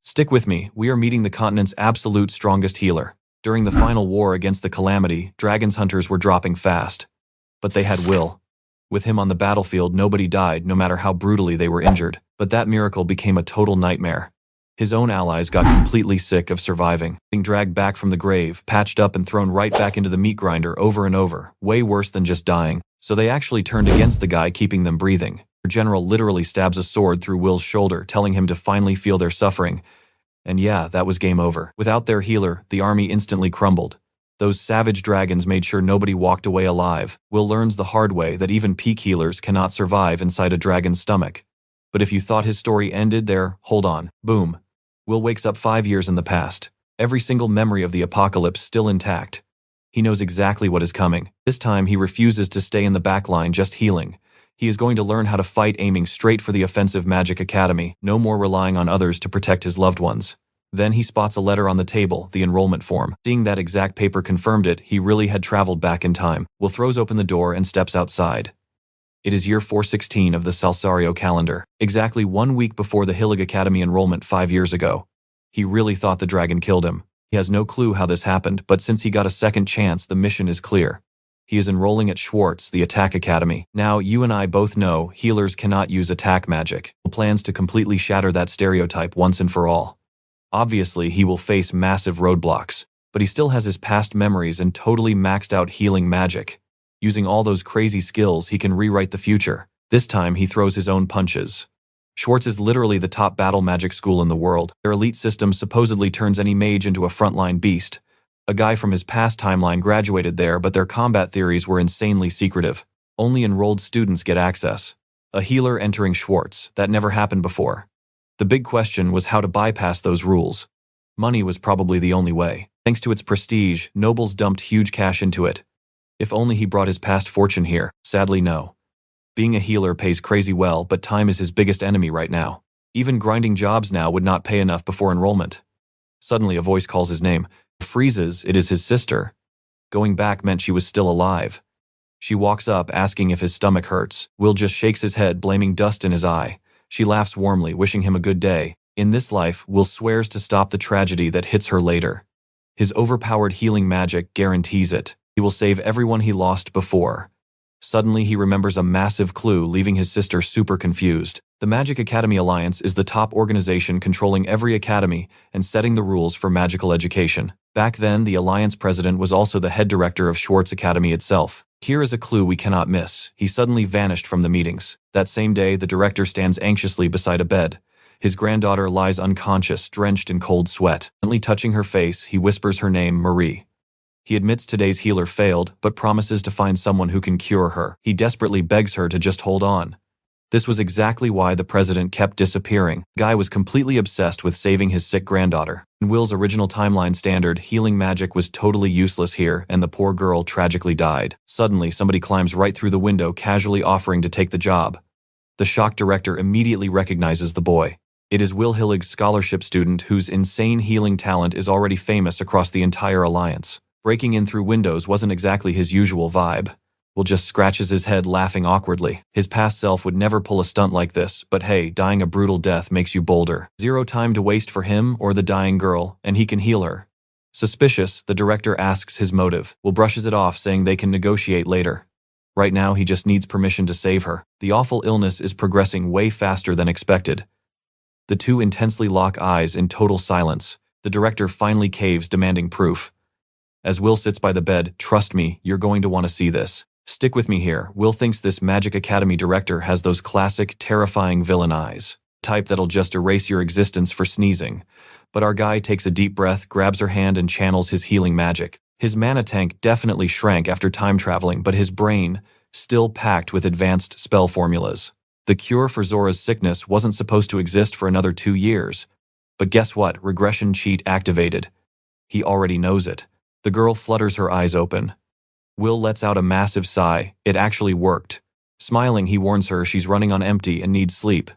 Stick with me, we are meeting the continent's absolute strongest healer. During the final war against the Calamity, Dragons hunters were dropping fast. But they had will. With him on the battlefield, nobody died, no matter how brutally they were injured. But that miracle became a total nightmare. His own allies got completely sick of surviving, being dragged back from the grave, patched up and thrown right back into the meat grinder over and over, way worse than just dying. So they actually turned against the guy keeping them breathing. Their general literally stabs a sword through Will's shoulder, telling him to finally feel their suffering. And yeah, that was game over. Without their healer, the army instantly crumbled. Those savage dragons made sure nobody walked away alive. Will learns the hard way that even peak healers cannot survive inside a dragon's stomach. But if you thought his story ended there, hold on. Boom. Will wakes up 5 years in the past. Every single memory of the apocalypse still intact. He knows exactly what is coming. This time he refuses to stay in the backline just healing. He is going to learn how to fight aiming straight for the offensive Magic Academy, no more relying on others to protect his loved ones. Then he spots a letter on the table, the enrollment form. Seeing that exact paper confirmed it, he really had traveled back in time. Will throws open the door and steps outside. It is year 416 of the Salsario calendar, exactly 1 week before the Hillig Academy enrollment 5 years ago. He really thought the dragon killed him. He has no clue how this happened, but since he got a second chance, the mission is clear. He is enrolling at Schwarz, the Attack Academy. Now, you and I both know healers cannot use attack magic. He plans to completely shatter that stereotype once and for all. Obviously, he will face massive roadblocks, but he still has his past memories and totally maxed out healing magic. Using all those crazy skills, he can rewrite the future. This time, he throws his own punches. Schwarz is literally the top battle magic school in the world. Their elite system supposedly turns any mage into a frontline beast. A guy from his past timeline graduated there, but their combat theories were insanely secretive. Only enrolled students get access. A healer entering Schwarz, that never happened before. The big question was how to bypass those rules. Money was probably the only way. Thanks to its prestige, nobles dumped huge cash into it. If only he brought his past fortune here. Sadly, no. Being a healer pays crazy well, but time is his biggest enemy right now. Even grinding jobs now would not pay enough before enrollment. Suddenly, a voice calls his name. Freezes, it is his sister. Going back meant she was still alive. She walks up, asking if his stomach hurts. Will just shakes his head, blaming dust in his eye. She laughs warmly, wishing him a good day. In this life, Will swears to stop the tragedy that hits her later. His overpowered healing magic guarantees it. He will save everyone he lost before. Suddenly, he remembers a massive clue, leaving his sister super confused. The Magic Academy Alliance is the top organization controlling every academy and setting the rules for magical education. Back then, the Alliance president was also the head director of Schwarz Academy itself. Here is a clue we cannot miss. He suddenly vanished from the meetings. That same day, the director stands anxiously beside a bed. His granddaughter lies unconscious, drenched in cold sweat. Gently touching her face, he whispers her name, Marie. He admits today's healer failed, but promises to find someone who can cure her. He desperately begs her to just hold on. This was exactly why the president kept disappearing. Guy was completely obsessed with saving his sick granddaughter. In Will's original timeline standard, healing magic was totally useless here, and the poor girl tragically died. Suddenly, somebody climbs right through the window, casually offering to take the job. The shocked director immediately recognizes the boy. It is Will Hillig's scholarship student whose insane healing talent is already famous across the entire alliance. Breaking in through windows wasn't exactly his usual vibe. Will just scratches his head, laughing awkwardly. His past self would never pull a stunt like this, but hey, dying a brutal death makes you bolder. Zero time to waste for him or the dying girl, and he can heal her. Suspicious, the director asks his motive. Will brushes it off, saying they can negotiate later. Right now, he just needs permission to save her. The awful illness is progressing way faster than expected. The two intensely lock eyes in total silence. The director finally caves, demanding proof. As Will sits by the bed, trust me, you're going to want to see this. Stick with me here. Will thinks this Magic Academy director has those classic, terrifying villain eyes. Type that'll just erase your existence for sneezing. But our guy takes a deep breath, grabs her hand and channels his healing magic. His mana tank definitely shrank after time traveling, but his brain, still packed with advanced spell formulas. The cure for Zora's sickness wasn't supposed to exist for another 2 years. But guess what? Regression cheat activated. He already knows it. The girl flutters her eyes open. Will lets out a massive sigh. It actually worked. Smiling, he warns her she's running on empty and needs sleep.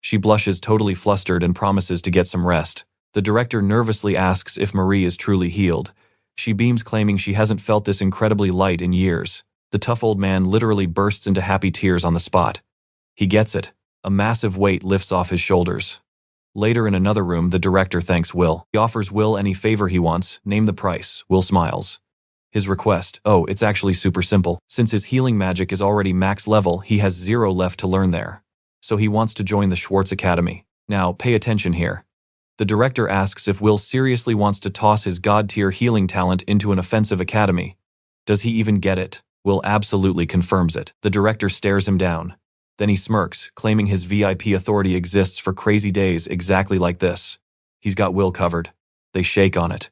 She blushes, totally flustered, and promises to get some rest. The director nervously asks if Marie is truly healed. She beams, claiming she hasn't felt this incredibly light in years. The tough old man literally bursts into happy tears on the spot. He gets it. A massive weight lifts off his shoulders. Later in another room, the director thanks Will. He offers Will any favor he wants, name the price. Will smiles. His request, oh, it's actually super simple. Since his healing magic is already max level, he has 0 left to learn there. So he wants to join the Schwarz Academy. Now, pay attention here. The director asks if Will seriously wants to toss his god-tier healing talent into an offensive academy. Does he even get it? Will absolutely confirms it. The director stares him down. Then he smirks, claiming his VIP authority exists for crazy days exactly like this. He's got Will covered. They shake on it.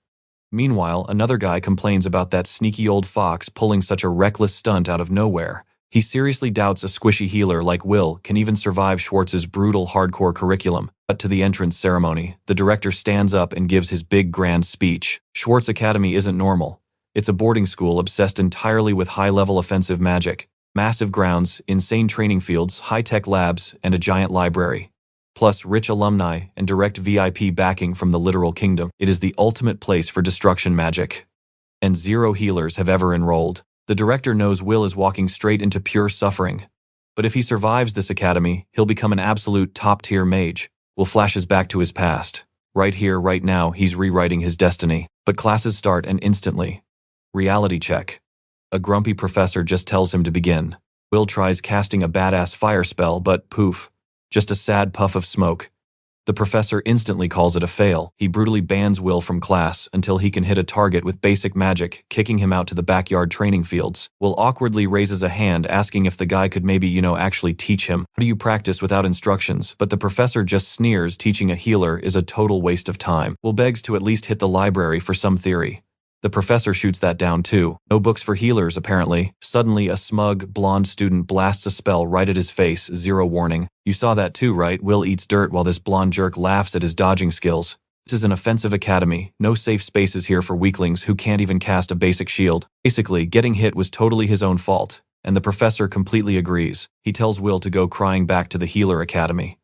Meanwhile, another guy complains about that sneaky old fox pulling such a reckless stunt out of nowhere. He seriously doubts a squishy healer like Will can even survive Schwartz's brutal hardcore curriculum. But to the entrance ceremony, the director stands up and gives his big grand speech. Schwarz Academy isn't normal. It's a boarding school obsessed entirely with high-level offensive magic. Massive grounds, insane training fields, high-tech labs, and a giant library. Plus rich alumni and direct VIP backing from the literal kingdom. It is the ultimate place for destruction magic. And 0 healers have ever enrolled. The director knows Will is walking straight into pure suffering. But if he survives this academy, he'll become an absolute top-tier mage. Will flashes back to his past. Right here, right now, he's rewriting his destiny. But classes start and instantly. Reality check. A grumpy professor just tells him to begin. Will tries casting a badass fire spell, but poof. Just a sad puff of smoke. The professor instantly calls it a fail. He brutally bans Will from class until he can hit a target with basic magic, kicking him out to the backyard training fields. Will awkwardly raises a hand asking if the guy could maybe, actually teach him. How do you practice without instructions? But the professor just sneers teaching a healer is a total waste of time. Will begs to at least hit the library for some theory. The professor shoots that down too. No books for healers, apparently. Suddenly, a smug, blonde student blasts a spell right at his face, 0 warning. You saw that too, right? Will eats dirt while this blonde jerk laughs at his dodging skills. This is an offensive academy. No safe spaces here for weaklings who can't even cast a basic shield. Basically, getting hit was totally his own fault, and the professor completely agrees. He tells Will to go crying back to the healer academy.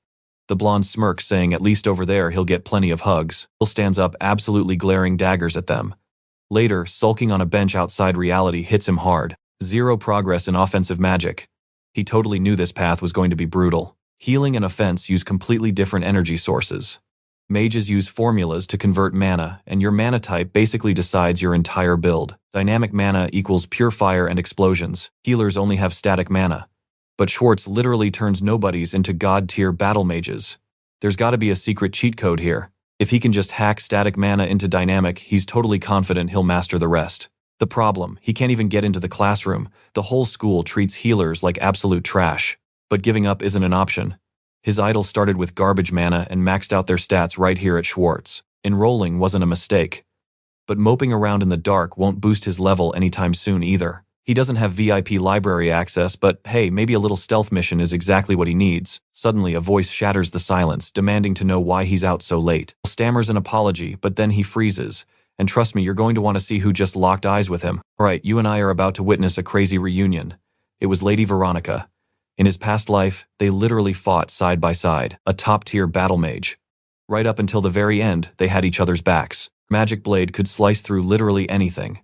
The blonde smirks, saying at least over there he'll get plenty of hugs. Will stands up, absolutely glaring daggers at them. Later, sulking on a bench outside reality hits him hard. 0 progress in offensive magic. He totally knew this path was going to be brutal. Healing and offense use completely different energy sources. Mages use formulas to convert mana, and your mana type basically decides your entire build. Dynamic mana equals pure fire and explosions. Healers only have static mana. But Schwarz literally turns nobodies into god-tier battle mages. There's gotta be a secret cheat code here. If he can just hack static mana into dynamic, he's totally confident he'll master the rest. The problem, he can't even get into the classroom. The whole school treats healers like absolute trash. But giving up isn't an option. His idol started with garbage mana and maxed out their stats right here at Schwarz. Enrolling wasn't a mistake. But moping around in the dark won't boost his level anytime soon either. He doesn't have VIP library access, but hey, maybe a little stealth mission is exactly what he needs. Suddenly, a voice shatters the silence, demanding to know why he's out so late. He stammers an apology, but then he freezes. And trust me, you're going to want to see who just locked eyes with him. Alright, you and I are about to witness a crazy reunion. It was Lady Veronica. In his past life, they literally fought side by side, a top-tier battle mage. Right up until the very end, they had each other's backs. Magic blade could slice through literally anything.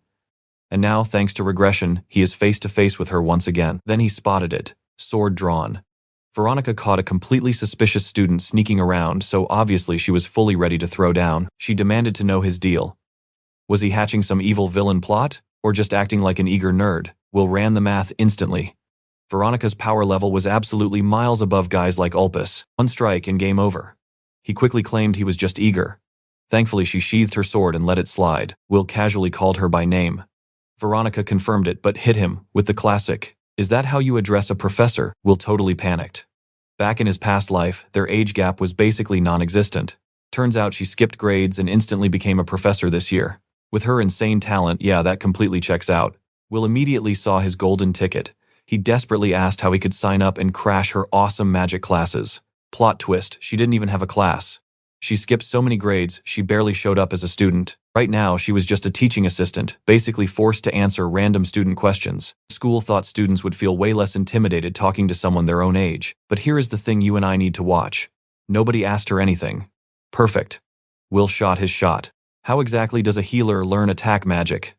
And now, thanks to regression, he is face to face with her once again. Then he spotted it, sword drawn. Veronica caught a completely suspicious student sneaking around, so obviously she was fully ready to throw down. She demanded to know his deal. Was he hatching some evil villain plot, or just acting like an eager nerd? Will ran the math instantly. Veronica's power level was absolutely miles above guys like Ulpus. One strike and game over. He quickly claimed he was just eager. Thankfully, she sheathed her sword and let it slide. Will casually called her by name. Veronica confirmed it, but hit him with the classic, "Is that how you address a professor?" Will totally panicked. Back in his past life, their age gap was basically non-existent. Turns out she skipped grades and instantly became a professor this year. With her insane talent, yeah, that completely checks out. Will immediately saw his golden ticket. He desperately asked how he could sign up and crash her awesome magic classes. Plot twist, she didn't even have a class. She skipped so many grades, she barely showed up as a student. Right now, she was just a teaching assistant, basically forced to answer random student questions. School thought students would feel way less intimidated talking to someone their own age. But here is the thing you and I need to watch. Nobody asked her anything. Perfect. Will shot his shot. How exactly does a healer learn attack magic?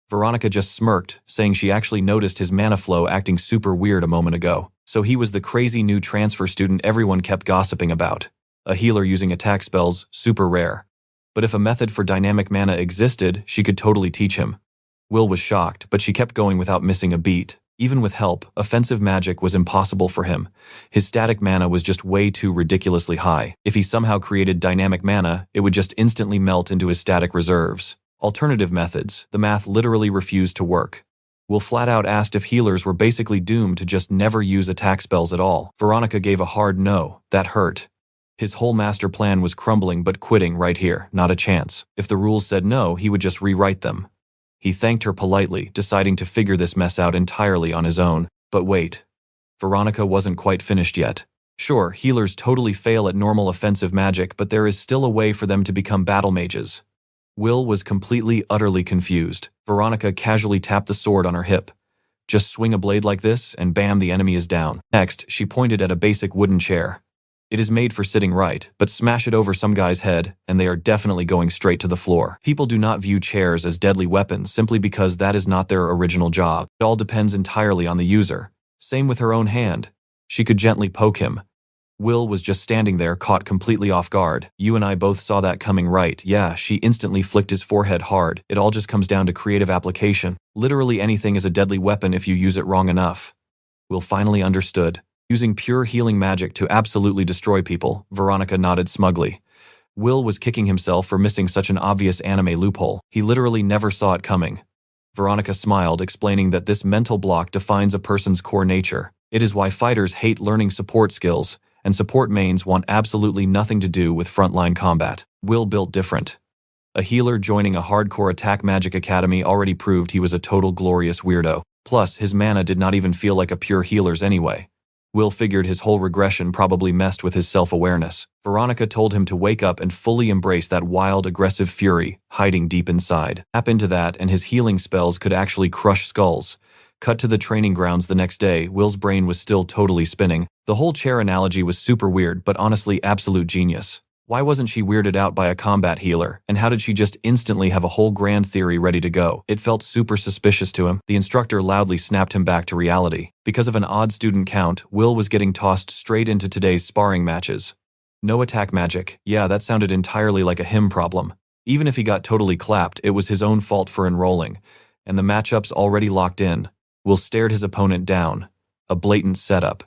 Veronica just smirked, saying she actually noticed his mana flow acting super weird a moment ago. So he was the crazy new transfer student everyone kept gossiping about. A healer using attack spells, super rare. But if a method for dynamic mana existed, she could totally teach him. Will was shocked, but she kept going without missing a beat. Even with help, offensive magic was impossible for him. His static mana was just way too ridiculously high. If he somehow created dynamic mana, it would just instantly melt into his static reserves. Alternative methods, the math literally refused to work. Will flat out asked if healers were basically doomed to just never use attack spells at all. Veronica gave a hard no. That hurt. His whole master plan was crumbling but quitting right here, not a chance. If the rules said no, he would just rewrite them. He thanked her politely, deciding to figure this mess out entirely on his own. But wait. Veronica wasn't quite finished yet. Sure, healers totally fail at normal offensive magic, but there is still a way for them to become battle mages. Will was completely, utterly confused. Veronica casually tapped the sword on her hip. Just swing a blade like this, and bam, the enemy is down. Next, she pointed at a basic wooden chair. It is made for sitting right, but smash it over some guy's head, and they are definitely going straight to the floor. People do not view chairs as deadly weapons simply because that is not their original job. It all depends entirely on the user. Same with her own hand. She could gently poke him. Will was just standing there, caught completely off guard. You and I both saw that coming, right? Yeah, she instantly flicked his forehead hard. It all just comes down to creative application. Literally anything is a deadly weapon if you use it wrong enough. Will finally understood. Using pure healing magic to absolutely destroy people, Veronica nodded smugly. Will was kicking himself for missing such an obvious anime loophole. He literally never saw it coming. Veronica smiled, explaining that this mental block defines a person's core nature. It is why fighters hate learning support skills, and support mains want absolutely nothing to do with frontline combat. Will built different. A healer joining a hardcore attack magic academy already proved he was a total glorious weirdo. Plus, his mana did not even feel like a pure healer's anyway. Will figured his whole regression probably messed with his self-awareness. Veronica told him to wake up and fully embrace that wild, aggressive fury hiding deep inside. Tap into that and his healing spells could actually crush skulls. Cut to the training grounds the next day, Will's brain was still totally spinning. The whole chair analogy was super weird, but honestly absolute genius. Why wasn't she weirded out by a combat healer, and how did she just instantly have a whole grand theory ready to go? It felt super suspicious to him. The instructor loudly snapped him back to reality. Because of an odd student count, Will was getting tossed straight into today's sparring matches. No attack magic. Yeah, that sounded entirely like a him problem. Even if he got totally clapped, it was his own fault for enrolling. And the matchups already locked in. Will stared his opponent down. A blatant setup.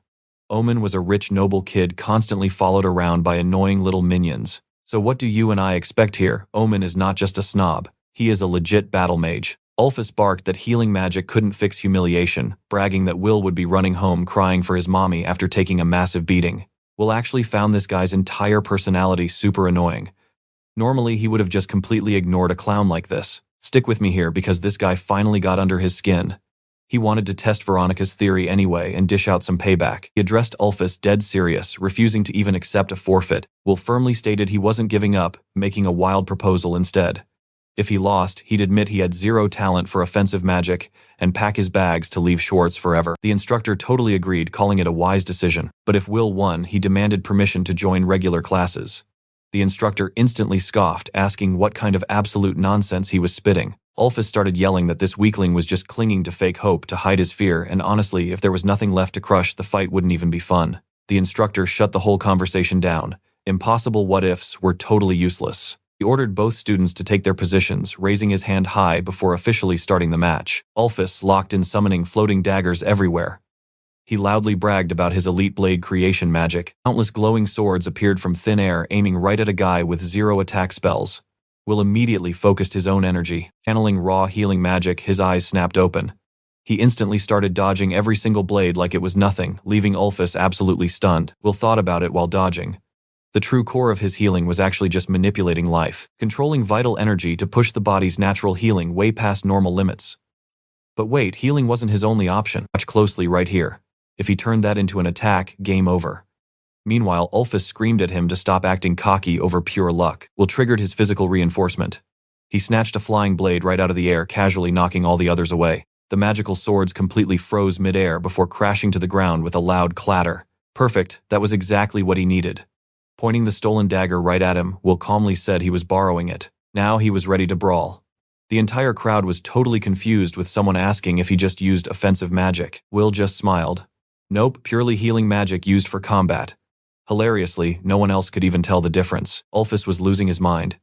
Omen was a rich, noble kid constantly followed around by annoying little minions. So what do you and I expect here? Omen is not just a snob. He is a legit battle mage. Ulfus barked that healing magic couldn't fix humiliation, bragging that Will would be running home crying for his mommy after taking a massive beating. Will actually found this guy's entire personality super annoying. Normally, he would have just completely ignored a clown like this. Stick with me here because this guy finally got under his skin. He wanted to test Veronica's theory anyway and dish out some payback. He addressed Ulfus dead serious, refusing to even accept a forfeit. Will firmly stated he wasn't giving up, making a wild proposal instead. If he lost, he'd admit he had zero talent for offensive magic and pack his bags to leave Schwarz forever. The instructor totally agreed, calling it a wise decision. But if Will won, he demanded permission to join regular classes. The instructor instantly scoffed, asking what kind of absolute nonsense he was spitting. Ulfus started yelling that this weakling was just clinging to fake hope to hide his fear, and honestly, if there was nothing left to crush, the fight wouldn't even be fun. The instructor shut the whole conversation down. Impossible what-ifs were totally useless. He ordered both students to take their positions, raising his hand high before officially starting the match. Ulfus locked in summoning floating daggers everywhere. He loudly bragged about his elite blade creation magic. Countless glowing swords appeared from thin air, aiming right at a guy with zero attack spells. Will immediately focused his own energy. Channeling raw healing magic, his eyes snapped open. He instantly started dodging every single blade like it was nothing, leaving Ulfus absolutely stunned. Will thought about it while dodging. The true core of his healing was actually just manipulating life, controlling vital energy to push the body's natural healing way past normal limits. But wait, healing wasn't his only option. Watch closely right here. If he turned that into an attack, game over. Meanwhile, Ulfus screamed at him to stop acting cocky over pure luck. Will triggered his physical reinforcement. He snatched a flying blade right out of the air, casually knocking all the others away. The magical swords completely froze mid-air before crashing to the ground with a loud clatter. Perfect, that was exactly what he needed. Pointing the stolen dagger right at him, Will calmly said he was borrowing it. Now he was ready to brawl. The entire crowd was totally confused with someone asking if he just used offensive magic. Will just smiled. Nope, purely healing magic used for combat. Hilariously, no one else could even tell the difference. Ulfus was losing his mind.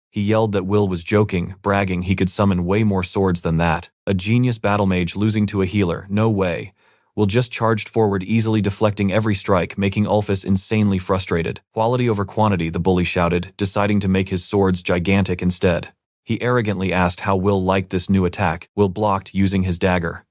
He yelled that Will was joking, bragging he could summon way more swords than that. A genius battle mage losing to a healer, no way. Will just charged forward, easily deflecting every strike, making Ulfus insanely frustrated. Quality over quantity, the bully shouted, deciding to make his swords gigantic instead. He arrogantly asked how Will liked this new attack. Will blocked using his dagger.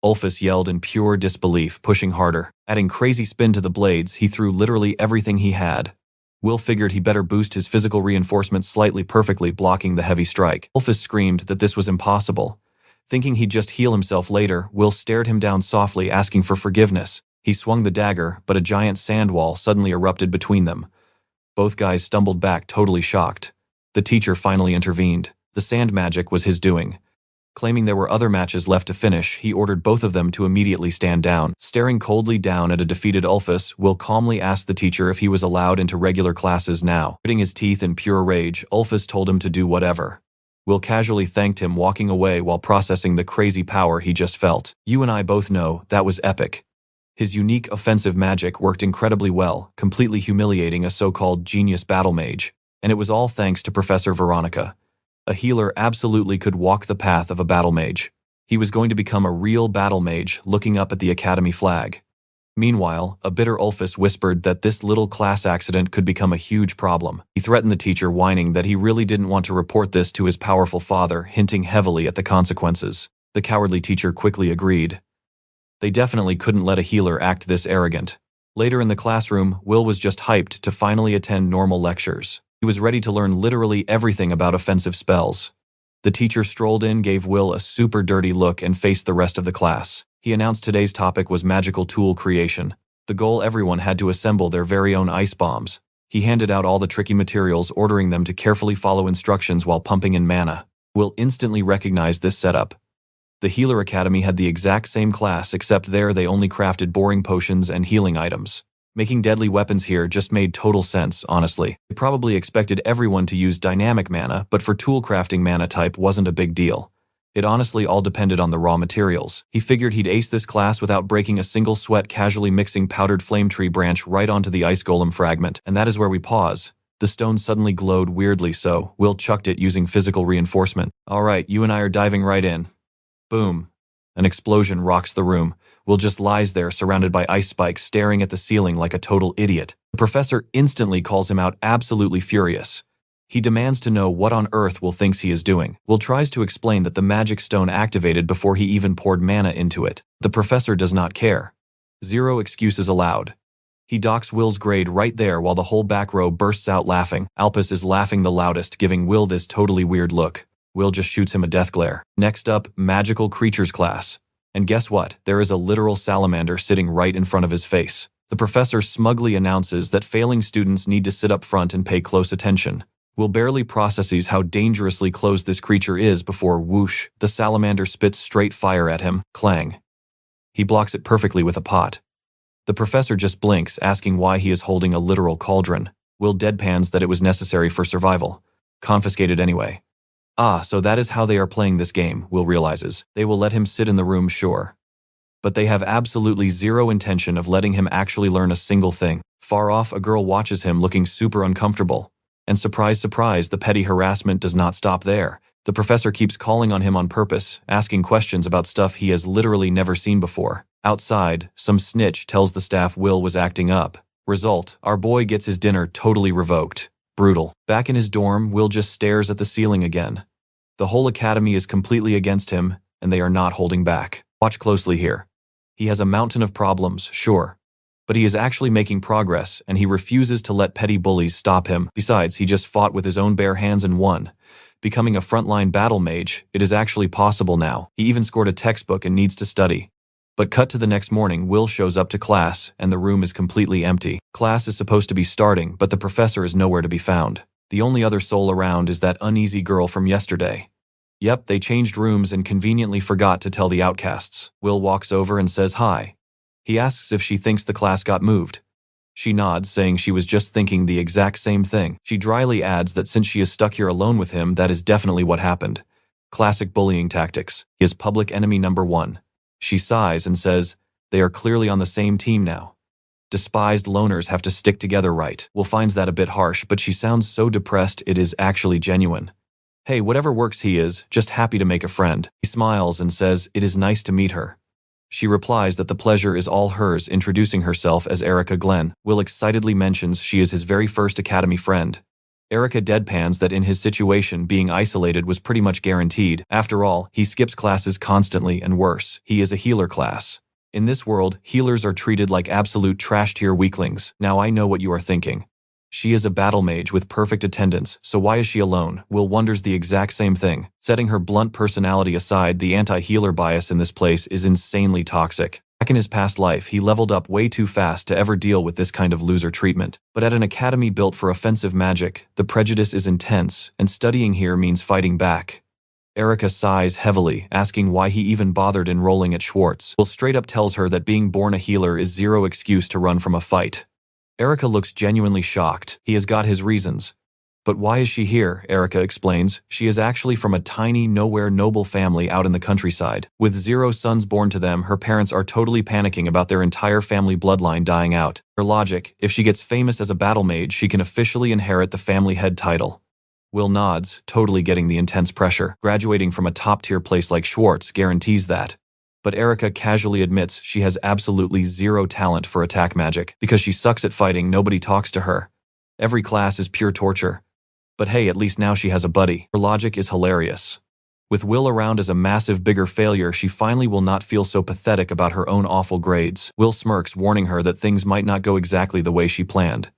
Ulfus yelled in pure disbelief, pushing harder. Adding crazy spin to the blades, he threw literally everything he had. Will figured he better boost his physical reinforcement slightly, perfectly blocking the heavy strike. Ulfus screamed that this was impossible. Thinking he'd just heal himself later, Will stared him down softly, asking for forgiveness. He swung the dagger, but a giant sand wall suddenly erupted between them. Both guys stumbled back, totally shocked. The teacher finally intervened. The sand magic was his doing. Claiming there were other matches left to finish, he ordered both of them to immediately stand down. Staring coldly down at a defeated Ulfus, Will calmly asked the teacher if he was allowed into regular classes now. Gritting his teeth in pure rage, Ulfus told him to do whatever. Will casually thanked him, walking away while processing the crazy power he just felt. You and I both know that was epic. His unique offensive magic worked incredibly well, completely humiliating a so-called genius battle mage. And it was all thanks to Professor Veronica. A healer absolutely could walk the path of a battle mage. He was going to become a real battle mage, looking up at the academy flag. Meanwhile, a bitter Ulfus whispered that this little class accident could become a huge problem. He threatened the teacher, whining that he really didn't want to report this to his powerful father, hinting heavily at the consequences. The cowardly teacher quickly agreed. They definitely couldn't let a healer act this arrogant. Later in the classroom, Will was just hyped to finally attend normal lectures. He was ready to learn literally everything about offensive spells. The teacher strolled in, gave Will a super dirty look, and faced the rest of the class. He announced today's topic was magical tool creation. The goal: everyone had to assemble their very own ice bombs. He handed out all the tricky materials, ordering them to carefully follow instructions while pumping in mana. Will instantly recognized this setup. The Healer Academy had the exact same class, except there they only crafted boring potions and healing items. Making deadly weapons here just made total sense, honestly. They probably expected everyone to use dynamic mana, but for tool crafting, mana type wasn't a big deal. It honestly all depended on the raw materials. He figured he'd ace this class without breaking a single sweat, casually mixing powdered flame tree branch right onto the ice golem fragment. And that is where we pause. The stone suddenly glowed weirdly, so Will chucked it using physical reinforcement. Alright, you and I are diving right in. Boom. An explosion rocks the room. Will just lies there, surrounded by ice spikes, staring at the ceiling like a total idiot. The professor instantly calls him out, absolutely furious. He demands to know what on earth Will thinks he is doing. Will tries to explain that the magic stone activated before he even poured mana into it. The professor does not care. Zero excuses allowed. He docks Will's grade right there while the whole back row bursts out laughing. Alpus is laughing the loudest, giving Will this totally weird look. Will just shoots him a death glare. Next up, magical creatures class. And guess what? There is a literal salamander sitting right in front of his face. The professor smugly announces that failing students need to sit up front and pay close attention. Will barely processes how dangerously close this creature is before, whoosh, the salamander spits straight fire at him. Clang. He blocks it perfectly with a pot. The professor just blinks, asking why he is holding a literal cauldron. Will deadpans that it was necessary for survival. Confiscated anyway. Ah, so that is how they are playing this game, Will realizes. They will let him sit in the room, sure. But they have absolutely zero intention of letting him actually learn a single thing. Far off, a girl watches him, looking super uncomfortable. And surprise, surprise, the petty harassment does not stop there. The professor keeps calling on him on purpose, asking questions about stuff he has literally never seen before. Outside, some snitch tells the staff Will was acting up. Result, our boy gets his dinner totally revoked. Brutal. Back in his dorm, Will just stares at the ceiling again. The whole academy is completely against him, and they are not holding back. Watch closely here. He has a mountain of problems, sure. But he is actually making progress, and he refuses to let petty bullies stop him. Besides, he just fought with his own bare hands and won. Becoming a frontline battle mage, it is actually possible now. He even scored a textbook and needs to study. But cut to the next morning, Will shows up to class, and the room is completely empty. Class is supposed to be starting, but the professor is nowhere to be found. The only other soul around is that uneasy girl from yesterday. Yep, they changed rooms and conveniently forgot to tell the outcasts. Will walks over and says hi. He asks if she thinks the class got moved. She nods, saying she was just thinking the exact same thing. She dryly adds that since she is stuck here alone with him, that is definitely what happened. Classic bullying tactics. He is public enemy number one. She sighs and says, they are clearly on the same team now. Despised loners have to stick together, right? Will finds that a bit harsh, but she sounds so depressed it is actually genuine. Hey, whatever works, he is just happy to make a friend. He smiles and says it is nice to meet her. She replies that the pleasure is all hers, introducing herself as Erica Glenn. Will excitedly mentions she is his very first academy friend. Erica deadpans that in his situation, being isolated was pretty much guaranteed. After all, he skips classes constantly, and worse, he is a healer class. In this world, healers are treated like absolute trash-tier weaklings. Now I know what you are thinking. She is a battle mage with perfect attendance, so why is she alone? Will wonders the exact same thing. Setting her blunt personality aside, the anti-healer bias in this place is insanely toxic. Back in his past life, he leveled up way too fast to ever deal with this kind of loser treatment. But at an academy built for offensive magic, the prejudice is intense, and studying here means fighting back. Erica sighs heavily, asking why he even bothered enrolling at Schwarz. Will straight up tells her that being born a healer is zero excuse to run from a fight. Erica looks genuinely shocked. He has got his reasons. But why is she here? Erica explains. She is actually from a tiny, nowhere noble family out in the countryside. With 0 sons born to them, her parents are totally panicking about their entire family bloodline dying out. Her logic, if she gets famous as a battle mage, she can officially inherit the family head title. Will nods, totally getting the intense pressure. Graduating from a top-tier place like Schwarz guarantees that. But Erica casually admits she has absolutely 0 talent for attack magic. Because she sucks at fighting, nobody talks to her. Every class is pure torture. But hey, at least now she has a buddy. Her logic is hilarious. With Will around as a massive bigger failure, she finally will not feel so pathetic about her own awful grades. Will smirks, warning her that things might not go exactly the way she planned.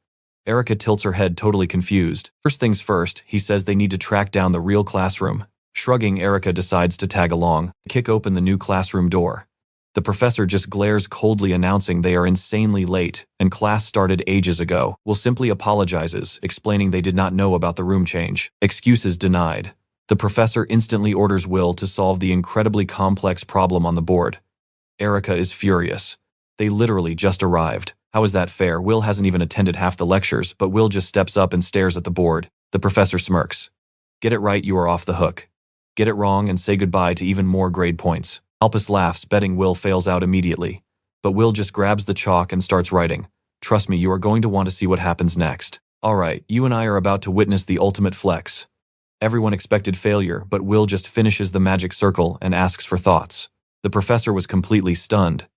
Erica tilts her head, totally confused. First things first, he says they need to track down the real classroom. Shrugging, Erica decides to tag along, kick open the new classroom door. The professor just glares coldly, announcing they are insanely late, and class started ages ago. Will simply apologizes, explaining they did not know about the room change. Excuses denied. The professor instantly orders Will to solve the incredibly complex problem on the board. Erica is furious. They literally just arrived. How is that fair? Will hasn't even attended half the lectures, but Will just steps up and stares at the board. The professor smirks. Get it right, you are off the hook. Get it wrong and say goodbye to even more grade points. Alpus laughs, betting Will fails out immediately. But Will just grabs the chalk and starts writing. Trust me, you are going to want to see what happens next. Alright, you and I are about to witness the ultimate flex. Everyone expected failure, but Will just finishes the magic circle and asks for thoughts. The professor was completely stunned.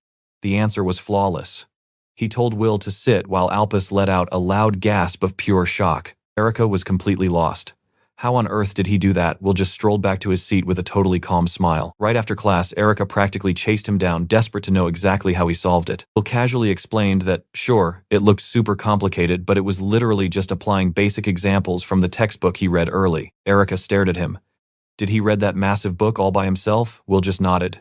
The answer was flawless. He told Will to sit while Alpus let out a loud gasp of pure shock. Erica was completely lost. How on earth did he do that? Will just strolled back to his seat with a totally calm smile. Right after class, Erica practically chased him down, desperate to know exactly how he solved it. Will casually explained that, sure, it looked super complicated, but it was literally just applying basic examples from the textbook he read early. Erica stared at him. Did he read that massive book all by himself? Will just nodded.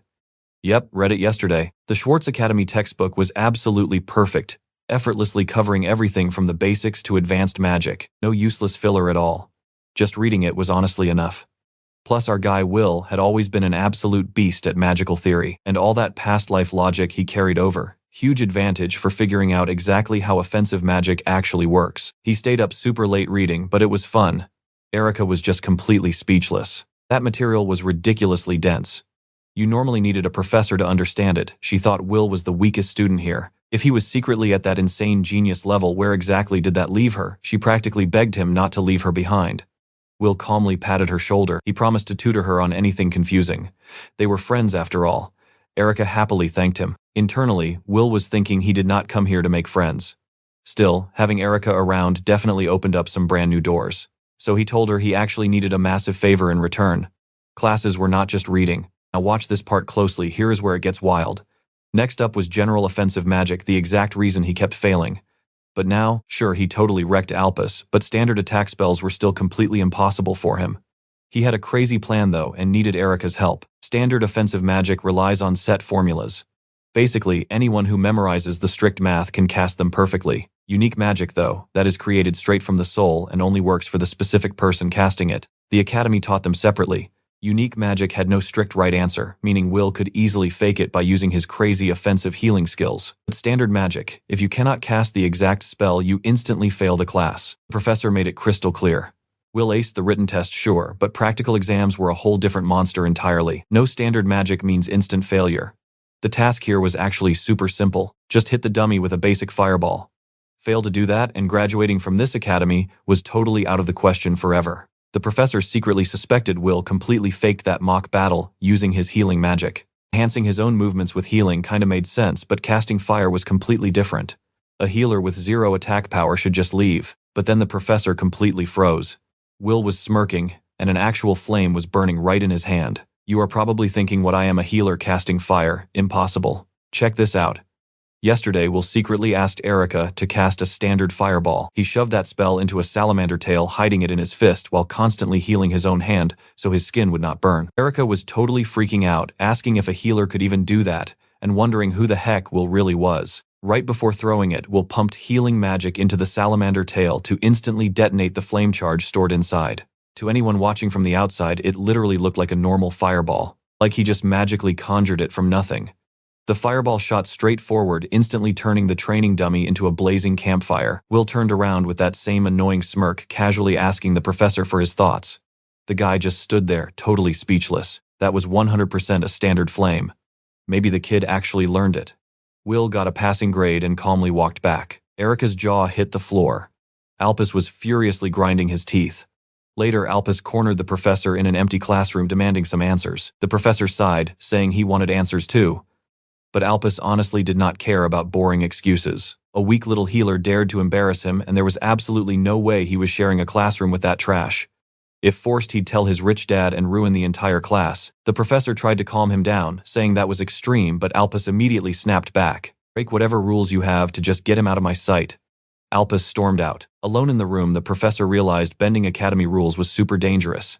Yep, read it yesterday. The Schwarz Academy textbook was absolutely perfect, effortlessly covering everything from the basics to advanced magic. No useless filler at all. Just reading it was honestly enough. Plus our guy Will had always been an absolute beast at magical theory, and all that past life logic he carried over. Huge advantage for figuring out exactly how offensive magic actually works. He stayed up super late reading, but it was fun. Erica was just completely speechless. That material was ridiculously dense. You normally needed a professor to understand it. She thought Will was the weakest student here. If he was secretly at that insane genius level, where exactly did that leave her? She practically begged him not to leave her behind. Will calmly patted her shoulder. He promised to tutor her on anything confusing. They were friends after all. Erica happily thanked him. Internally, Will was thinking he did not come here to make friends. Still, having Erica around definitely opened up some brand new doors. So he told her he actually needed a massive favor in return. Classes were not just reading. Now watch this part closely, here is where it gets wild. Next up was general offensive magic, the exact reason he kept failing. But now, sure, he totally wrecked Alpus, but standard attack spells were still completely impossible for him. He had a crazy plan though, and needed Erica's help. Standard offensive magic relies on set formulas. Basically, anyone who memorizes the strict math can cast them perfectly. Unique magic though, that is created straight from the soul and only works for the specific person casting it. The Academy taught them separately. Unique magic had no strict right answer, meaning Will could easily fake it by using his crazy offensive healing skills. But standard magic, if you cannot cast the exact spell, you instantly fail the class. The professor made it crystal clear. Will aced the written test, sure, but practical exams were a whole different monster entirely. No standard magic means instant failure. The task here was actually super simple. Just hit the dummy with a basic fireball. Fail to do that, and graduating from this academy was totally out of the question forever. The professor secretly suspected Will completely faked that mock battle using his healing magic. Enhancing his own movements with healing kinda made sense, but casting fire was completely different. A healer with 0 attack power should just leave, but then the professor completely froze. Will was smirking, and an actual flame was burning right in his hand. You are probably thinking what I am, a healer casting fire. Impossible. Check this out. Yesterday, Will secretly asked Erica to cast a standard fireball. He shoved that spell into a salamander tail, hiding it in his fist while constantly healing his own hand so his skin would not burn. Erica was totally freaking out, asking if a healer could even do that, and wondering who the heck Will really was. Right before throwing it, Will pumped healing magic into the salamander tail to instantly detonate the flame charge stored inside. To anyone watching from the outside, it literally looked like a normal fireball, like he just magically conjured it from nothing. The fireball shot straight forward, instantly turning the training dummy into a blazing campfire. Will turned around with that same annoying smirk, casually asking the professor for his thoughts. The guy just stood there, totally speechless. That was 100% a standard flame. Maybe the kid actually learned it. Will got a passing grade and calmly walked back. Erica's jaw hit the floor. Alpus was furiously grinding his teeth. Later, Alpus cornered the professor in an empty classroom demanding some answers. The professor sighed, saying he wanted answers too. But Alpus honestly did not care about boring excuses. A weak little healer dared to embarrass him, and there was absolutely no way he was sharing a classroom with that trash. If forced, he'd tell his rich dad and ruin the entire class. The professor tried to calm him down, saying that was extreme, but Alpus immediately snapped back. Break whatever rules you have to just get him out of my sight. Alpus stormed out. Alone in the room, the professor realized bending academy rules was super dangerous.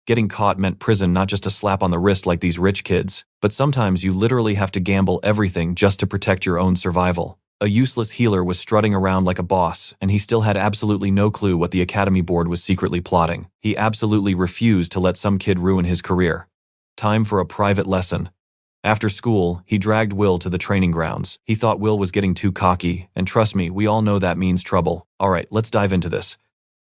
Getting caught meant prison, not just a slap on the wrist like these rich kids, but sometimes you literally have to gamble everything just to protect your own survival. A useless healer was strutting around like a boss, and he still had absolutely no clue what the academy board was secretly plotting. He absolutely refused to let some kid ruin his career. Time for a private lesson. After school, he dragged Will to the training grounds. He thought Will was getting too cocky, and trust me, we all know that means trouble. Alright, let's dive into this.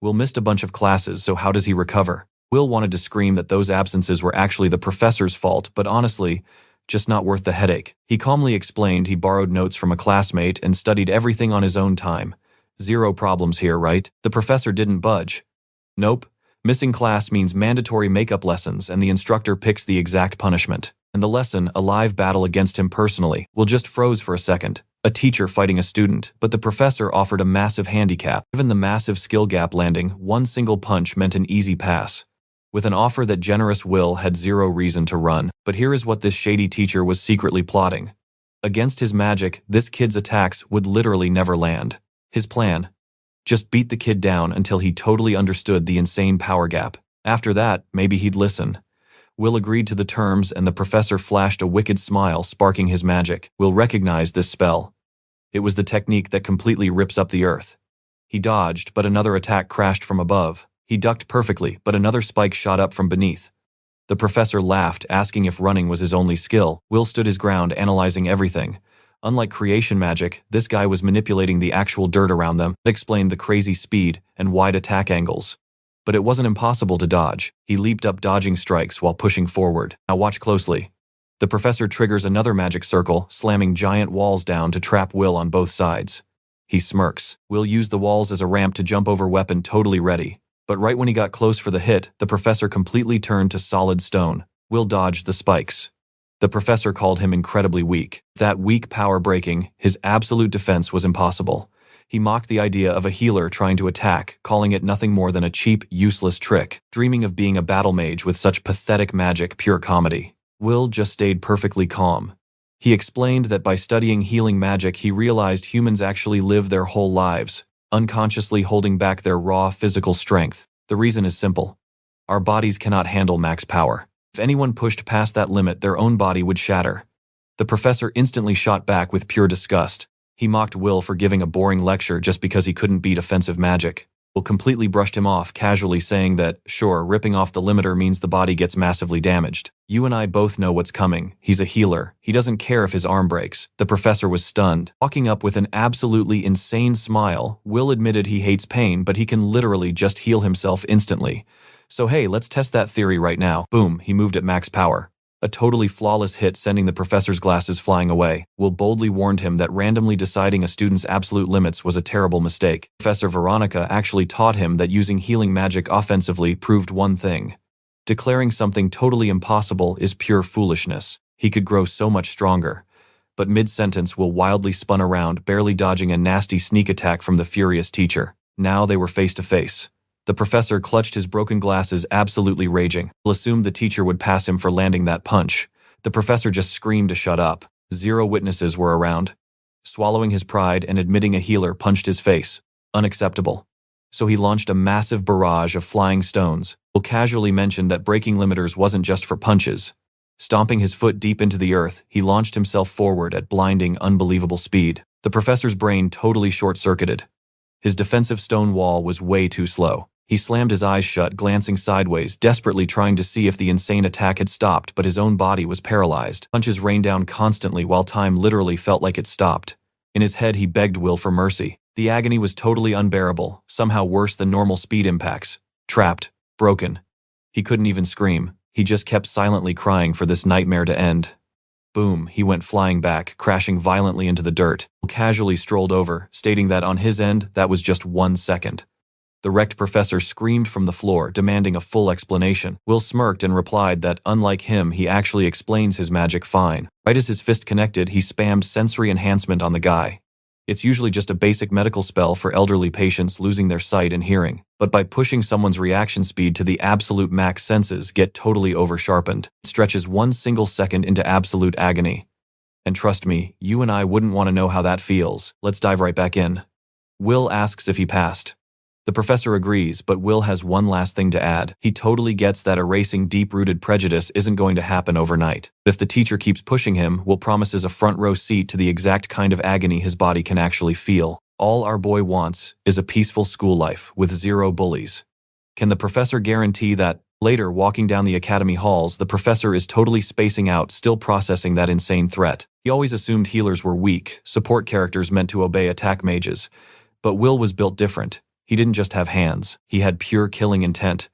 Will missed a bunch of classes, so how does he recover? Will wanted to scream that those absences were actually the professor's fault, but honestly, just not worth the headache. He calmly explained he borrowed notes from a classmate and studied everything on his own time. 0 problems here, right? The professor didn't budge. Nope. Missing class means mandatory makeup lessons, and the instructor picks the exact punishment. And the lesson, a live battle against him personally. Will just froze for a second. A teacher fighting a student, but the professor offered a massive handicap. Given the massive skill gap, landing one single punch meant an easy pass. With an offer that generous Will had 0 reason to run. But here is what this shady teacher was secretly plotting. Against his magic, this kid's attacks would literally never land. His plan? Just beat the kid down until he totally understood the insane power gap. After that, maybe he'd listen. Will agreed to the terms, and the professor flashed a wicked smile, sparking his magic. Will recognized this spell. It was the technique that completely rips up the earth. He dodged, but another attack crashed from above. He ducked perfectly, but another spike shot up from beneath. The professor laughed, asking if running was his only skill. Will stood his ground, analyzing everything. Unlike creation magic, this guy was manipulating the actual dirt around them. That explained the crazy speed and wide attack angles. But it wasn't impossible to dodge. He leaped up, dodging strikes while pushing forward. Now watch closely. The professor triggers another magic circle, slamming giant walls down to trap Will on both sides. He smirks. Will used the walls as a ramp to jump over, weapon totally ready. But right when he got close for the hit, the professor completely turned to solid stone. Will dodged the spikes. The professor called him incredibly weak. That weak power breaking, his absolute defense was impossible. He mocked the idea of a healer trying to attack, calling it nothing more than a cheap, useless trick. Dreaming of being a battle mage with such pathetic magic, pure comedy. Will just stayed perfectly calm. He explained that by studying healing magic, he realized humans actually live their whole lives, unconsciously holding back their raw physical strength. The reason is simple. Our bodies cannot handle max power. If anyone pushed past that limit, their own body would shatter. The professor instantly shot back with pure disgust. He mocked Will for giving a boring lecture just because he couldn't beat offensive magic. Will completely brushed him off, casually saying that, sure, ripping off the limiter means the body gets massively damaged. You and I both know what's coming. He's a healer. He doesn't care if his arm breaks. The professor was stunned. Walking up with an absolutely insane smile, Will admitted he hates pain, but he can literally just heal himself instantly. So hey, let's test that theory right now. Boom, he moved at max power. A totally flawless hit sending the professor's glasses flying away. Will boldly warned him that randomly deciding a student's absolute limits was a terrible mistake. Professor Veronica actually taught him that using healing magic offensively proved one thing. Declaring something totally impossible is pure foolishness. He could grow so much stronger. But mid-sentence Will wildly spun around, barely dodging a nasty sneak attack from the furious teacher. Now they were face to face. The professor clutched his broken glasses, absolutely raging. Will assumed the teacher would pass him for landing that punch. The professor just screamed to shut up. 0 witnesses were around. Swallowing his pride and admitting a healer punched his face. Unacceptable. So he launched a massive barrage of flying stones. Will casually mentioned that breaking limiters wasn't just for punches. Stomping his foot deep into the earth, he launched himself forward at blinding, unbelievable speed. The professor's brain totally short-circuited. His defensive stone wall was way too slow. He slammed his eyes shut, glancing sideways, desperately trying to see if the insane attack had stopped, but his own body was paralyzed. Punches rained down constantly while time literally felt like it stopped. In his head, he begged Will for mercy. The agony was totally unbearable, somehow worse than normal speed impacts. Trapped. Broken. He couldn't even scream. He just kept silently crying for this nightmare to end. Boom, he went flying back, crashing violently into the dirt. Will casually strolled over, stating that on his end, that was just 1 second. The wrecked professor screamed from the floor, demanding a full explanation. Will smirked and replied that, unlike him, he actually explains his magic fine. Right as his fist connected, he spammed sensory enhancement on the guy. It's usually just a basic medical spell for elderly patients losing their sight and hearing, but by pushing someone's reaction speed to the absolute max, senses get totally over-sharpened. It stretches 1 single second into absolute agony. And trust me, you and I wouldn't want to know how that feels. Let's dive right back in. Will asks if he passed. The professor agrees, but Will has one last thing to add. He totally gets that erasing deep-rooted prejudice isn't going to happen overnight. But if the teacher keeps pushing him, Will promises a front-row seat to the exact kind of agony his body can actually feel. All our boy wants is a peaceful school life with 0 bullies. Can the professor guarantee that? Later, walking down the academy halls, the professor is totally spacing out, still processing that insane threat. He always assumed healers were weak, support characters meant to obey attack mages. But Will was built different. He didn't just have hands, he had pure killing intent.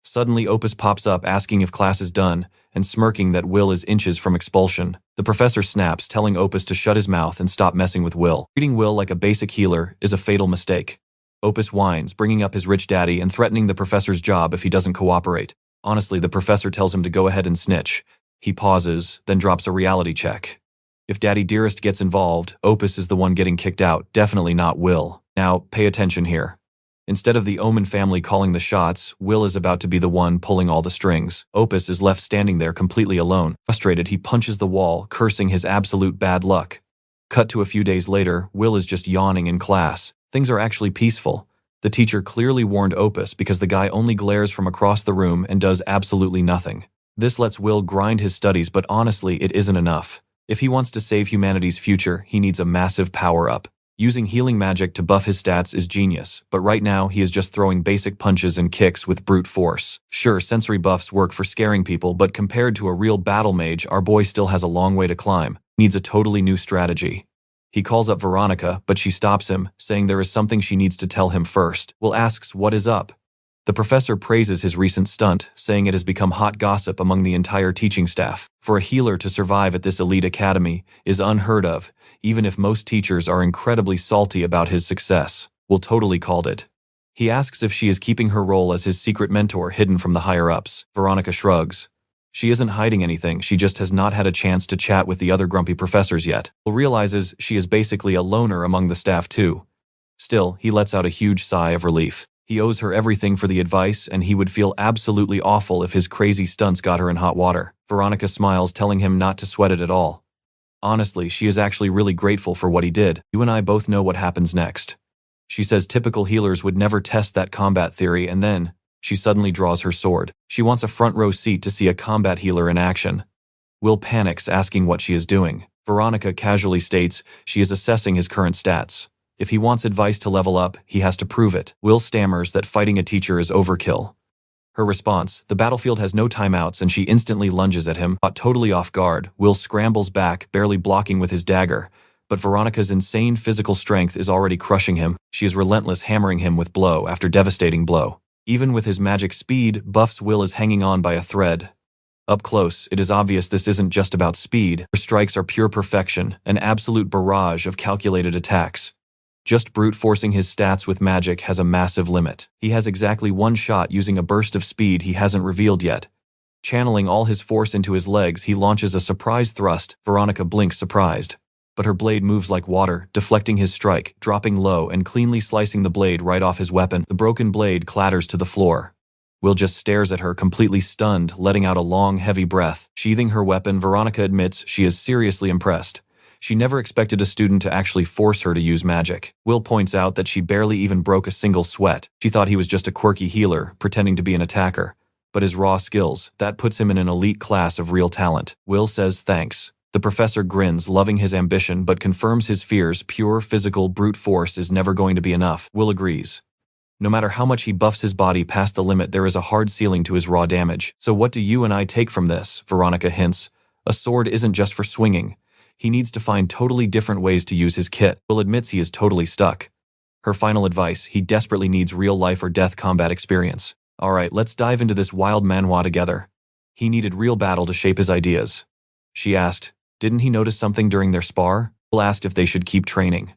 Suddenly Opus pops up asking if class is done, and smirking that Will is inches from expulsion. The professor snaps, telling Opus to shut his mouth and stop messing with Will. Treating Will like a basic healer is a fatal mistake. Opus whines, bringing up his rich daddy and threatening the professor's job if he doesn't cooperate. Honestly, the professor tells him to go ahead and snitch. He pauses, then drops a reality check. If Daddy Dearest gets involved, Opus is the one getting kicked out, definitely not Will. Now, pay attention here. Instead of the Omen family calling the shots, Will is about to be the one pulling all the strings. Opus is left standing there completely alone. Frustrated, he punches the wall, cursing his absolute bad luck. Cut to a few days later, Will is just yawning in class. Things are actually peaceful. The teacher clearly warned Opus because the guy only glares from across the room and does absolutely nothing. This lets Will grind his studies, but honestly, it isn't enough. If he wants to save humanity's future, he needs a massive power-up. Using healing magic to buff his stats is genius, but right now he is just throwing basic punches and kicks with brute force. Sure, sensory buffs work for scaring people, but compared to a real battle mage, our boy still has a long way to climb. Needs a totally new strategy. He calls up Veronica, but she stops him, saying there is something she needs to tell him first. Will asks what is up. The professor praises his recent stunt, saying it has become hot gossip among the entire teaching staff. For a healer to survive at this elite academy is unheard of, even if most teachers are incredibly salty about his success. Will totally called it. He asks if she is keeping her role as his secret mentor hidden from the higher-ups. Veronica shrugs. She isn't hiding anything, she just has not had a chance to chat with the other grumpy professors yet. Will realizes she is basically a loner among the staff too. Still, he lets out a huge sigh of relief. He owes her everything for the advice, and he would feel absolutely awful if his crazy stunts got her in hot water. Veronica smiles, telling him not to sweat it at all. Honestly, she is actually really grateful for what he did. You and I both know what happens next. She says typical healers would never test that combat theory, and then she suddenly draws her sword. She wants a front row seat to see a combat healer in action. Will panics, asking what she is doing. Veronica casually states she is assessing his current stats. If he wants advice to level up, he has to prove it. Will stammers that fighting a teacher is overkill. Her response, the battlefield has no timeouts, and she instantly lunges at him. Caught totally off guard, Will scrambles back, barely blocking with his dagger. But Veronica's insane physical strength is already crushing him. She is relentless, hammering him with blow after devastating blow. Even with his magic speed, Buff's Will is hanging on by a thread. Up close, it is obvious this isn't just about speed. Her strikes are pure perfection, an absolute barrage of calculated attacks. Just brute forcing his stats with magic has a massive limit. He has exactly one shot using a burst of speed he hasn't revealed yet. Channeling all his force into his legs, he launches a surprise thrust. Veronica blinks surprised. But her blade moves like water, deflecting his strike, dropping low and cleanly slicing the blade right off his weapon. The broken blade clatters to the floor. Will just stares at her, completely stunned, letting out a long, heavy breath. Sheathing her weapon, Veronica admits she is seriously impressed. She never expected a student to actually force her to use magic. Will points out that she barely even broke a single sweat. She thought he was just a quirky healer, pretending to be an attacker. But his raw skills, that puts him in an elite class of real talent. Will says thanks. The professor grins, loving his ambition, but confirms his fears. Pure physical brute force is never going to be enough. Will agrees. No matter how much he buffs his body past the limit, there is a hard ceiling to his raw damage. So what do you and I take from this? Veronica hints. A sword isn't just for swinging. He needs to find totally different ways to use his kit. Will admits he is totally stuck. Her final advice, he desperately needs real life or death combat experience. Alright, let's dive into this wild manhwa together. He needed real battle to shape his ideas. She asked, didn't he notice something during their spar? Will asked if they should keep training.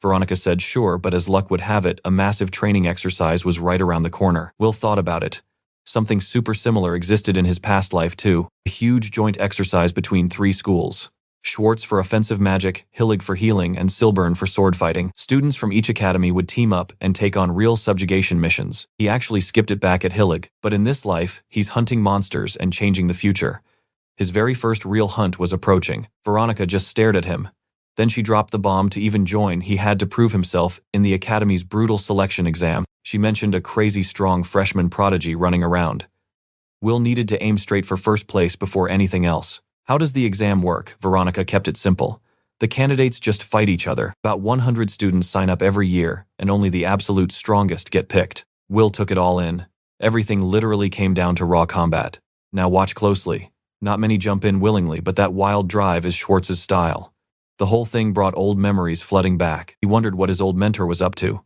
Veronica said sure, but as luck would have it, a massive training exercise was right around the corner. Will thought about it. Something super similar existed in his past life too. A huge joint exercise between 3 schools. Schwarz for offensive magic, Hillig for healing, and Silburn for sword fighting. Students from each academy would team up and take on real subjugation missions. He actually skipped it back at Hillig, but in this life, he's hunting monsters and changing the future. His very first real hunt was approaching. Veronica just stared at him. Then she dropped the bomb. To even join, he had to prove himself in the academy's brutal selection exam. She mentioned a crazy strong freshman prodigy running around. Will needed to aim straight for first place before anything else. How does the exam work? Veronica kept it simple. The candidates just fight each other. About 100 students sign up every year, and only the absolute strongest get picked. Will took it all in. Everything literally came down to raw combat. Now watch closely. Not many jump in willingly, but that wild drive is Schwartz's style. The whole thing brought old memories flooding back. He wondered what his old mentor was up to.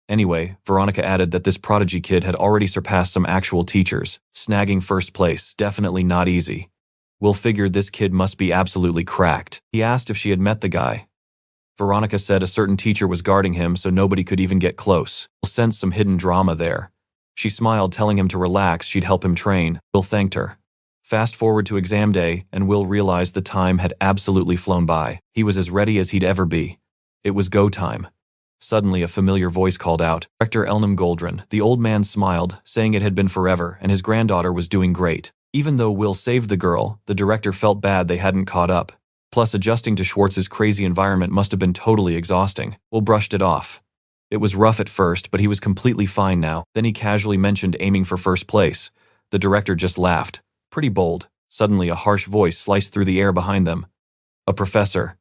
Anyway, Veronica added that this prodigy kid had already surpassed some actual teachers. Snagging first place, definitely not easy. Will figured this kid must be absolutely cracked. He asked if she had met the guy. Veronica said a certain teacher was guarding him so nobody could even get close. Will sensed some hidden drama there. She smiled, telling him to relax, she'd help him train. Will thanked her. Fast forward to exam day, and Will realized the time had absolutely flown by. He was as ready as he'd ever be. It was go time. Suddenly, a familiar voice called out, Director Elnam Goldran. The old man smiled, saying it had been forever, and his granddaughter was doing great. Even though Will saved the girl, the director felt bad they hadn't caught up. Plus, adjusting to Schwartz's crazy environment must have been totally exhausting. Will brushed it off. It was rough at first, but he was completely fine now. Then he casually mentioned aiming for first place. The director just laughed. Pretty bold. Suddenly, a harsh voice sliced through the air behind them. A professor.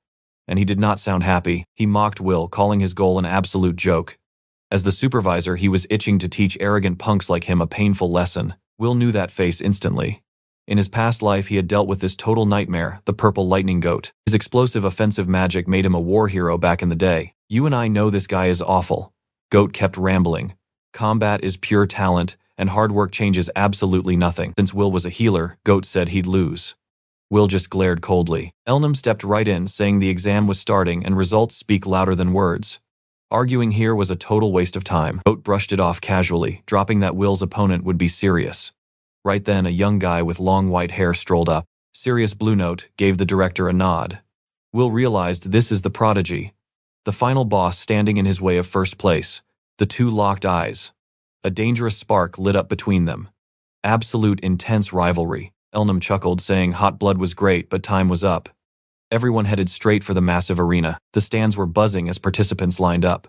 And he did not sound happy. He mocked Will, calling his goal an absolute joke. As the supervisor, he was itching to teach arrogant punks like him a painful lesson. Will knew that face instantly. In his past life, he had dealt with this total nightmare, the purple lightning goat. His explosive offensive magic made him a war hero back in the day. You and I know this guy is awful. Goat kept rambling. Combat is pure talent, and hard work changes absolutely nothing. Since Will was a healer, Goat said he'd lose. Will just glared coldly. Elnam stepped right in, saying the exam was starting and results speak louder than words. Arguing here was a total waste of time. Goat brushed it off casually, dropping that Will's opponent would be serious. Right then, a young guy with long white hair strolled up. Sirius Blue Note gave the director a nod. Will realized this is the prodigy. The final boss standing in his way of first place. The two locked eyes. A dangerous spark lit up between them. Absolute intense rivalry. Elnam chuckled, saying hot blood was great, but time was up. Everyone headed straight for the massive arena. The stands were buzzing as participants lined up.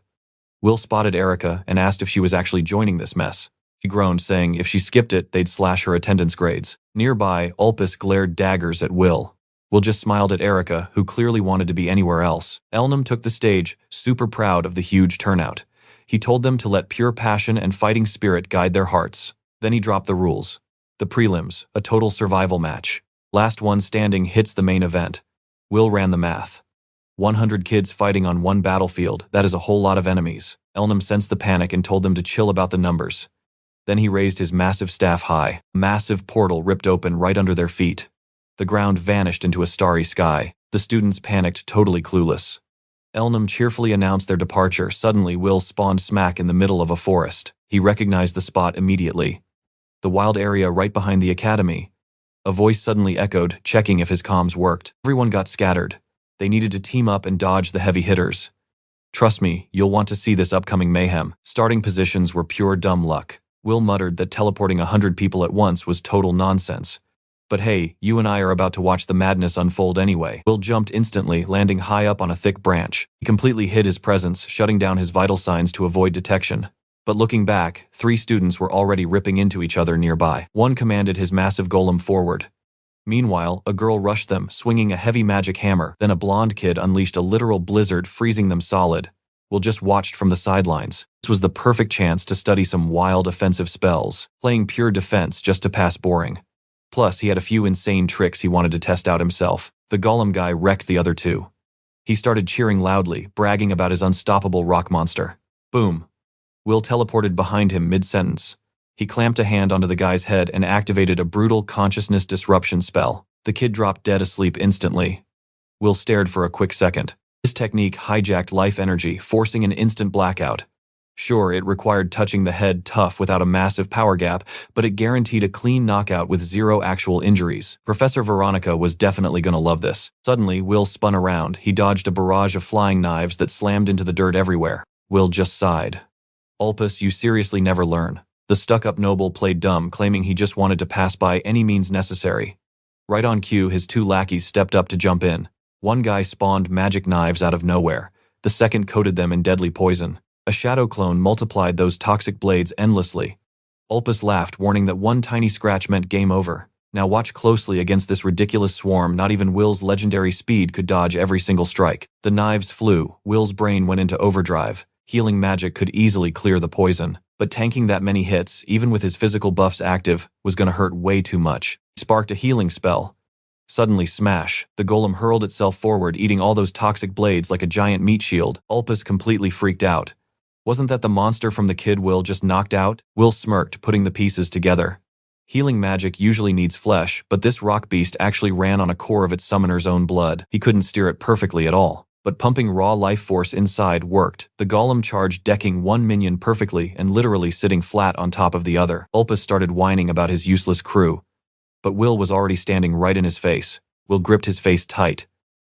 Will spotted Erica and asked if she was actually joining this mess. She groaned, saying if she skipped it, they'd slash her attendance grades. Nearby, Ulpus glared daggers at Will. Will just smiled at Erica, who clearly wanted to be anywhere else. Elnam took the stage, super proud of the huge turnout. He told them to let pure passion and fighting spirit guide their hearts. Then he dropped the rules. The prelims, a total survival match. Last one standing hits the main event. Will ran the math. 100 kids fighting on one battlefield, that is a whole lot of enemies. Elnam sensed the panic and told them to chill about the numbers. Then he raised his massive staff high. A massive portal ripped open right under their feet. The ground vanished into a starry sky. The students panicked, totally clueless. Elnam cheerfully announced their departure. Suddenly, Will spawned smack in the middle of a forest. He recognized the spot immediately. The wild area right behind the academy. A voice suddenly echoed, checking if his comms worked. Everyone got scattered. They needed to team up and dodge the heavy hitters. Trust me, you'll want to see this upcoming mayhem. Starting positions were pure dumb luck. Will muttered that teleporting 100 people at once was total nonsense. But hey, you and I are about to watch the madness unfold anyway. Will jumped instantly, landing high up on a thick branch. He completely hid his presence, shutting down his vital signs to avoid detection. But looking back, 3 students were already ripping into each other nearby. One commanded his massive golem forward. Meanwhile, a girl rushed them, swinging a heavy magic hammer. Then a blonde kid unleashed a literal blizzard, freezing them solid. Will just watched from the sidelines. This was the perfect chance to study some wild offensive spells, playing pure defense just to pass boring. Plus, he had a few insane tricks he wanted to test out himself. The golem guy wrecked the other 2. He started cheering loudly, bragging about his unstoppable rock monster. Boom. Will teleported behind him mid-sentence. He clamped a hand onto the guy's head and activated a brutal consciousness disruption spell. The kid dropped dead asleep instantly. Will stared for a quick second. This technique hijacked life energy, forcing an instant blackout. Sure, it required touching the head tough without a massive power gap, but it guaranteed a clean knockout with 0 actual injuries. Professor Veronica was definitely gonna love this. Suddenly, Will spun around. He dodged a barrage of flying knives that slammed into the dirt everywhere. Will just sighed. Ulpus, you seriously never learn. The stuck-up noble played dumb, claiming he just wanted to pass by any means necessary. Right on cue, his 2 lackeys stepped up to jump in. One guy spawned magic knives out of nowhere. The second coated them in deadly poison. A shadow clone multiplied those toxic blades endlessly. Ulpus laughed, warning that one tiny scratch meant game over. Now watch closely against this ridiculous swarm. Not even Will's legendary speed could dodge every single strike. The knives flew. Will's brain went into overdrive. Healing magic could easily clear the poison. But tanking that many hits, even with his physical buffs active, was gonna hurt way too much. He sparked a healing spell. Suddenly, smash. The golem hurled itself forward, eating all those toxic blades like a giant meat shield. Ulpus completely freaked out. Wasn't that the monster from the kid Will just knocked out? Will smirked, putting the pieces together. Healing magic usually needs flesh, but this rock beast actually ran on a core of its summoner's own blood. He couldn't steer it perfectly at all. But pumping raw life force inside worked. The golem charged, decking one minion perfectly and literally sitting flat on top of the other. Ulpus started whining about his useless crew. But Will was already standing right in his face. Will gripped his face tight.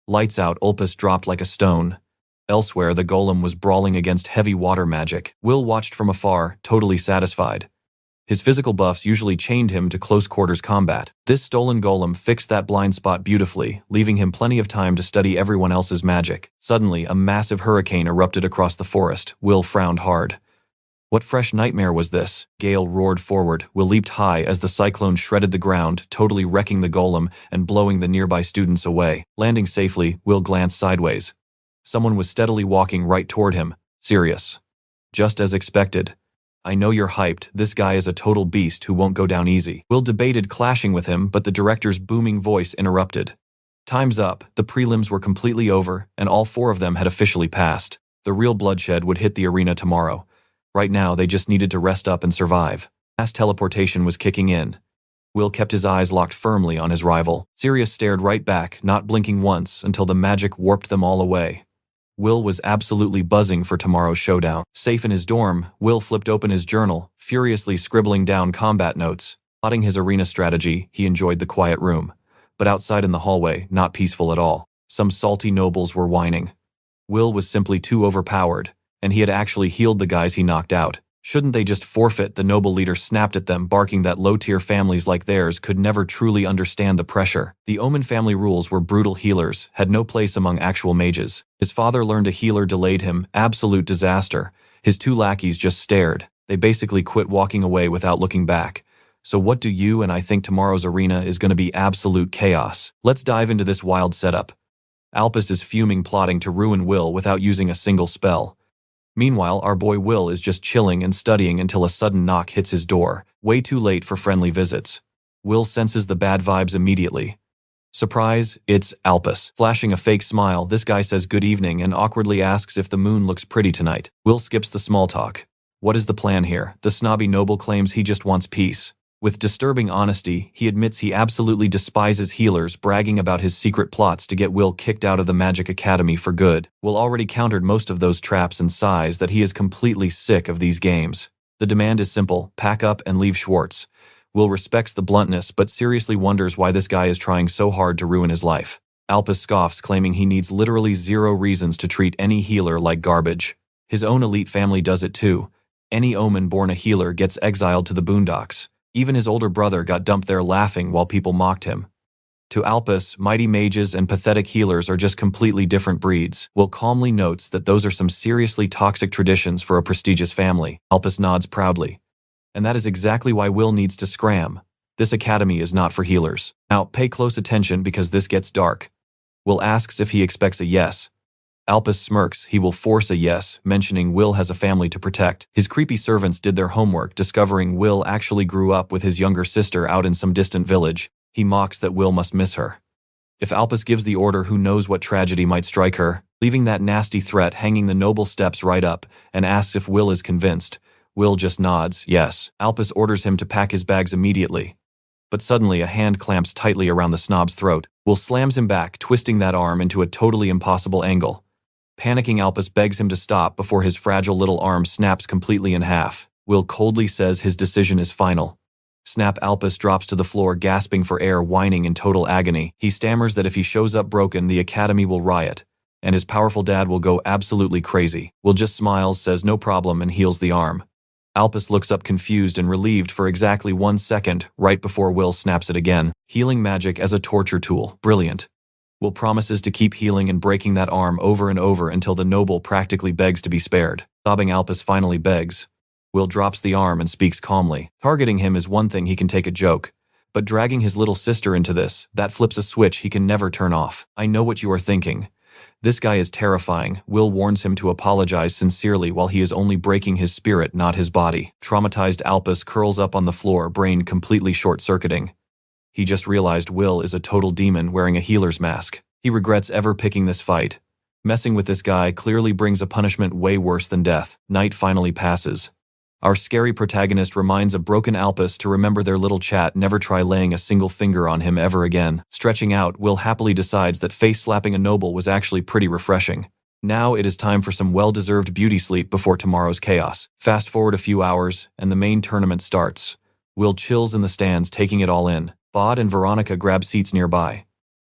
Lights out, Ulpus dropped like a stone. Elsewhere, the golem was brawling against heavy water magic. Will watched from afar, totally satisfied. His physical buffs usually chained him to close-quarters combat. This stolen golem fixed that blind spot beautifully, leaving him plenty of time to study everyone else's magic. Suddenly, a massive hurricane erupted across the forest. Will frowned hard. What fresh nightmare was this? Gale roared forward. Will leaped high as the cyclone shredded the ground, totally wrecking the golem and blowing the nearby students away. Landing safely, Will glanced sideways. Someone was steadily walking right toward him. Serious. Just as expected. I know you're hyped. This guy is a total beast who won't go down easy. Will debated clashing with him, but the director's booming voice interrupted. Time's up. The prelims were completely over, and all 4 of them had officially passed. The real bloodshed would hit the arena tomorrow. Right now, they just needed to rest up and survive. Mass teleportation was kicking in. Will kept his eyes locked firmly on his rival. Sirius stared right back, not blinking once, until the magic warped them all away. Will was absolutely buzzing for tomorrow's showdown. Safe in his dorm, Will flipped open his journal, furiously scribbling down combat notes. Plotting his arena strategy, he enjoyed the quiet room. But outside in the hallway, not peaceful at all. Some salty nobles were whining. Will was simply too overpowered, and he had actually healed the guys he knocked out. Shouldn't they just forfeit? The noble leader snapped at them, barking that low-tier families like theirs could never truly understand the pressure. The Omen family rules were brutal. Healers had no place among actual mages. His father learned a healer delayed him. Absolute disaster. His 2 lackeys just stared. They basically quit, walking away without looking back. So what do you and I think tomorrow's arena is going to be? Absolute chaos. Let's dive into this wild setup. Ulpus is fuming, plotting to ruin Will without using a single spell. Meanwhile, our boy Will is just chilling and studying until a sudden knock hits his door. Way too late for friendly visits. Will senses the bad vibes immediately. Surprise, it's Ulpus. Flashing a fake smile, this guy says good evening and awkwardly asks if the moon looks pretty tonight. Will skips the small talk. What is the plan here? The snobby noble claims he just wants peace. With disturbing honesty, he admits he absolutely despises healers, bragging about his secret plots to get Will kicked out of the Magic Academy for good. Will already countered most of those traps and sighs that he is completely sick of these games. The demand is simple: pack up and leave Schwarz. Will respects the bluntness but seriously wonders why this guy is trying so hard to ruin his life. Alpus scoffs, claiming he needs literally zero reasons to treat any healer like garbage. His own elite family does it too. Any omen born a healer gets exiled to the boondocks. Even his older brother got dumped there laughing while people mocked him. To Alpus, mighty mages and pathetic healers are just completely different breeds. Will calmly notes that those are some seriously toxic traditions for a prestigious family. Alpus nods proudly. And that is exactly why Will needs to scram. This academy is not for healers. Now, pay close attention because this gets dark. Will asks if he expects a yes. Alpus smirks. He will force a yes, mentioning Will has a family to protect. His creepy servants did their homework, discovering Will actually grew up with his younger sister out in some distant village. He mocks that Will must miss her. If Alpus gives the order, who knows what tragedy might strike her, leaving that nasty threat hanging. The noble steps right up and asks if Will is convinced. Will just nods, yes. Alpus orders him to pack his bags immediately. But suddenly a hand clamps tightly around the snob's throat. Will slams him back, twisting that arm into a totally impossible angle. Panicking, Alpus begs him to stop before his fragile little arm snaps completely in half. Will coldly says his decision is final. Snap! Alpus drops to the floor, gasping for air, whining in total agony. He stammers that if he shows up broken, the academy will riot, and his powerful dad will go absolutely crazy. Will just smiles, says no problem, and heals the arm. Alpus looks up confused and relieved for exactly 1 second, right before Will snaps it again. Healing magic as a torture tool. Brilliant. Will promises to keep healing and breaking that arm over and over until the noble practically begs to be spared. Sobbing, Alpus finally begs. Will drops the arm and speaks calmly. Targeting him is one thing, he can take a joke. But dragging his little sister into this, that flips a switch he can never turn off. I know what you are thinking. This guy is terrifying. Will warns him to apologize sincerely while he is only breaking his spirit, not his body. Traumatized, Alpus curls up on the floor, brain completely short-circuiting. He just realized Will is a total demon wearing a healer's mask. He regrets ever picking this fight. Messing with this guy clearly brings a punishment way worse than death. Night finally passes. Our scary protagonist reminds a broken Alpus to remember their little chat, never try laying a single finger on him ever again. Stretching out, Will happily decides that face-slapping a noble was actually pretty refreshing. Now it is time for some well-deserved beauty sleep before tomorrow's chaos. Fast forward a few hours, and the main tournament starts. Will chills in the stands, taking it all in. Bod and Veronica grab seats nearby.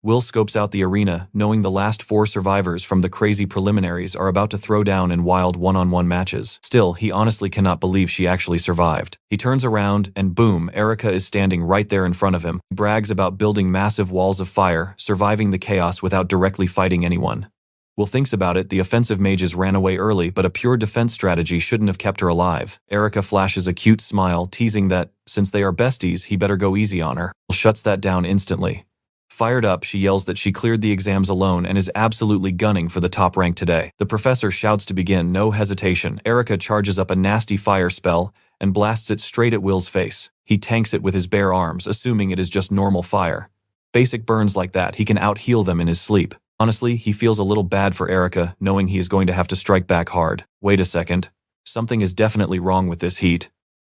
Will scopes out the arena, knowing the last 4 survivors from the crazy preliminaries are about to throw down in wild one-on-one matches. Still, he honestly cannot believe she actually survived. He turns around, and boom, Erica is standing right there in front of him. He brags about building massive walls of fire, surviving the chaos without directly fighting anyone. Will thinks about it. The offensive mages ran away early, but a pure defense strategy shouldn't have kept her alive. Erica flashes a cute smile, teasing that, since they are besties, he better go easy on her. Will shuts that down instantly. Fired up, she yells that she cleared the exams alone and is absolutely gunning for the top rank today. The professor shouts to begin, no hesitation. Erica charges up a nasty fire spell and blasts it straight at Will's face. He tanks it with his bare arms, assuming it is just normal fire. Basic burns like that, he can out-heal them in his sleep. Honestly, he feels a little bad for Erica, knowing he is going to have to strike back hard. Wait a second. Something is definitely wrong with this heat.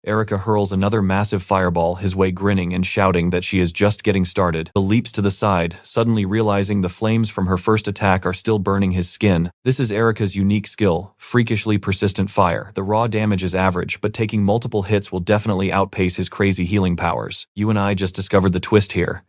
Erica hurls another massive fireball his way, grinning and shouting that she is just getting started. Will leaps to the side, suddenly realizing the flames from her first attack are still burning his skin. This is Erica's unique skill, freakishly persistent fire. The raw damage is average, but taking multiple hits will definitely outpace his crazy healing powers. You and I just discovered the twist here.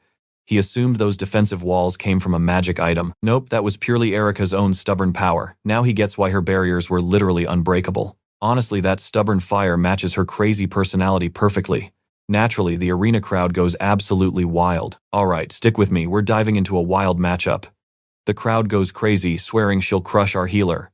He assumed those defensive walls came from a magic item. Nope, that was purely Erica's own stubborn power. Now he gets why her barriers were literally unbreakable. Honestly, that stubborn fire matches her crazy personality perfectly. Naturally, the arena crowd goes absolutely wild. Alright, stick with me, we're diving into a wild matchup. The crowd goes crazy, swearing she'll crush our healer.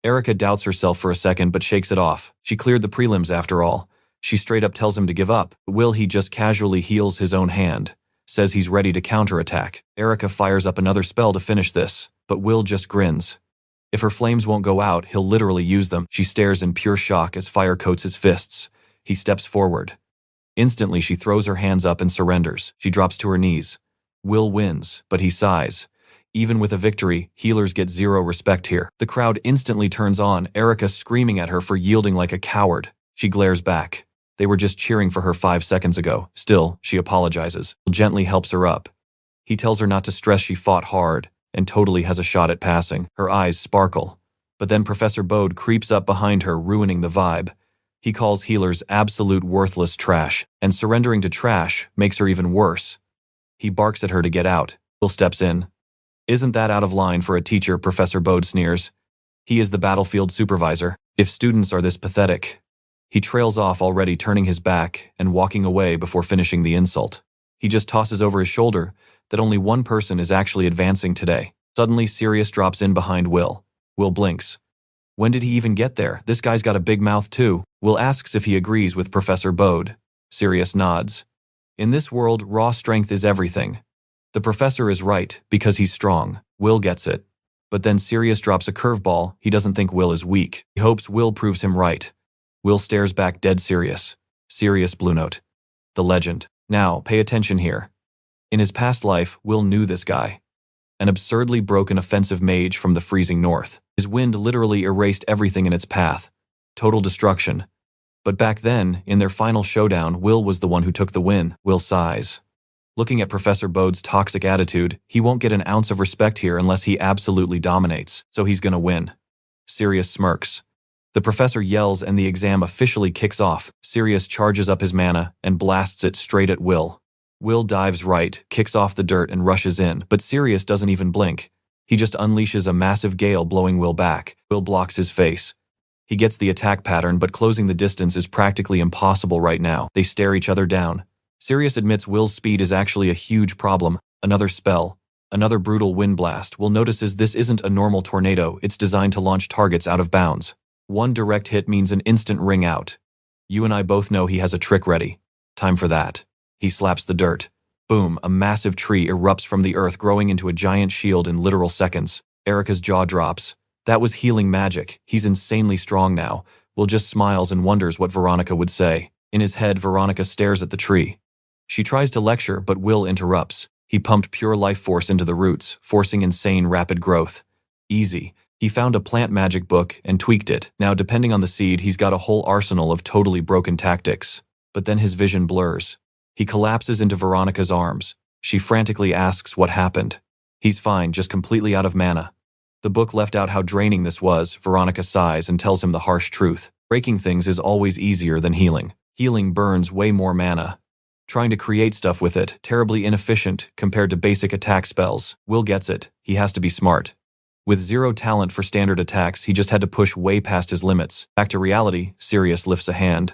Erica doubts herself for a second but shakes it off. She cleared the prelims after all. She straight up tells him to give up. Will he just casually heals his own hand. Says he's ready to counterattack. Erica fires up another spell to finish this, but Will just grins. If her flames won't go out, he'll literally use them. She stares in pure shock as fire coats his fists. He steps forward. Instantly, she throws her hands up and surrenders. She drops to her knees. Will wins, but he sighs. Even with a victory, healers get zero respect here. The crowd instantly turns on, Erica screaming at her for yielding like a coward. She glares back. They were just cheering for her 5 seconds ago. Still, she apologizes. Will gently helps her up. He tells her not to stress she fought hard, and totally has a shot at passing. Her eyes sparkle. But then Professor Bode creeps up behind her, ruining the vibe. He calls healers absolute worthless trash, and surrendering to trash makes her even worse. He barks at her to get out. Will steps in. Isn't that out of line for a teacher, Professor Bode sneers. He is the battlefield supervisor. If students are this pathetic. He trails off, already turning his back and walking away before finishing the insult. He just tosses over his shoulder that only one person is actually advancing today. Suddenly, Sirius drops in behind Will. Will blinks. When did he even get there? This guy's got a big mouth too. Will asks if he agrees with Professor Bode. Sirius nods. In this world, raw strength is everything. The professor is right, because he's strong. Will gets it. But then Sirius drops a curveball. He doesn't think Will is weak. He hopes Will proves him right. Will stares back, dead serious. Sirius Blue Note. The legend. Now, pay attention here. In his past life, Will knew this guy. An absurdly broken offensive mage from the freezing north. His wind literally erased everything in its path. Total destruction. But back then, in their final showdown, Will was the one who took the win. Will sighs. Looking at Professor Bode's toxic attitude, he won't get an ounce of respect here unless he absolutely dominates, so he's gonna win. Sirius smirks. The professor yells and the exam officially kicks off. Sirius charges up his mana and blasts it straight at Will. Will dives right, kicks off the dirt and rushes in, but Sirius doesn't even blink. He just unleashes a massive gale, blowing Will back. Will blocks his face. He gets the attack pattern, but closing the distance is practically impossible right now. They stare each other down. Sirius admits Will's speed is actually a huge problem. Another spell. Another brutal wind blast. Will notices this isn't a normal tornado, it's designed to launch targets out of bounds. One direct hit means an instant ring out. You and I both know he has a trick ready. Time for that. He slaps the dirt. Boom, a massive tree erupts from the earth, growing into a giant shield in literal seconds. Erica's jaw drops. That was healing magic. He's insanely strong now. Will just smiles and wonders what Veronica would say. In his head, Veronica stares at the tree. She tries to lecture, but Will interrupts. He pumped pure life force into the roots, forcing insane rapid growth. Easy. He found a plant magic book and tweaked it. Now, depending on the seed, he's got a whole arsenal of totally broken tactics. But then his vision blurs. He collapses into Veronica's arms. She frantically asks what happened. He's fine, just completely out of mana. The book left out how draining this was. Veronica sighs and tells him the harsh truth. Breaking things is always easier than healing. Healing burns way more mana. Trying to create stuff with it, terribly inefficient compared to basic attack spells. Will gets it. He has to be smart. With zero talent for standard attacks, he just had to push way past his limits. Back to reality, Sirius lifts a hand.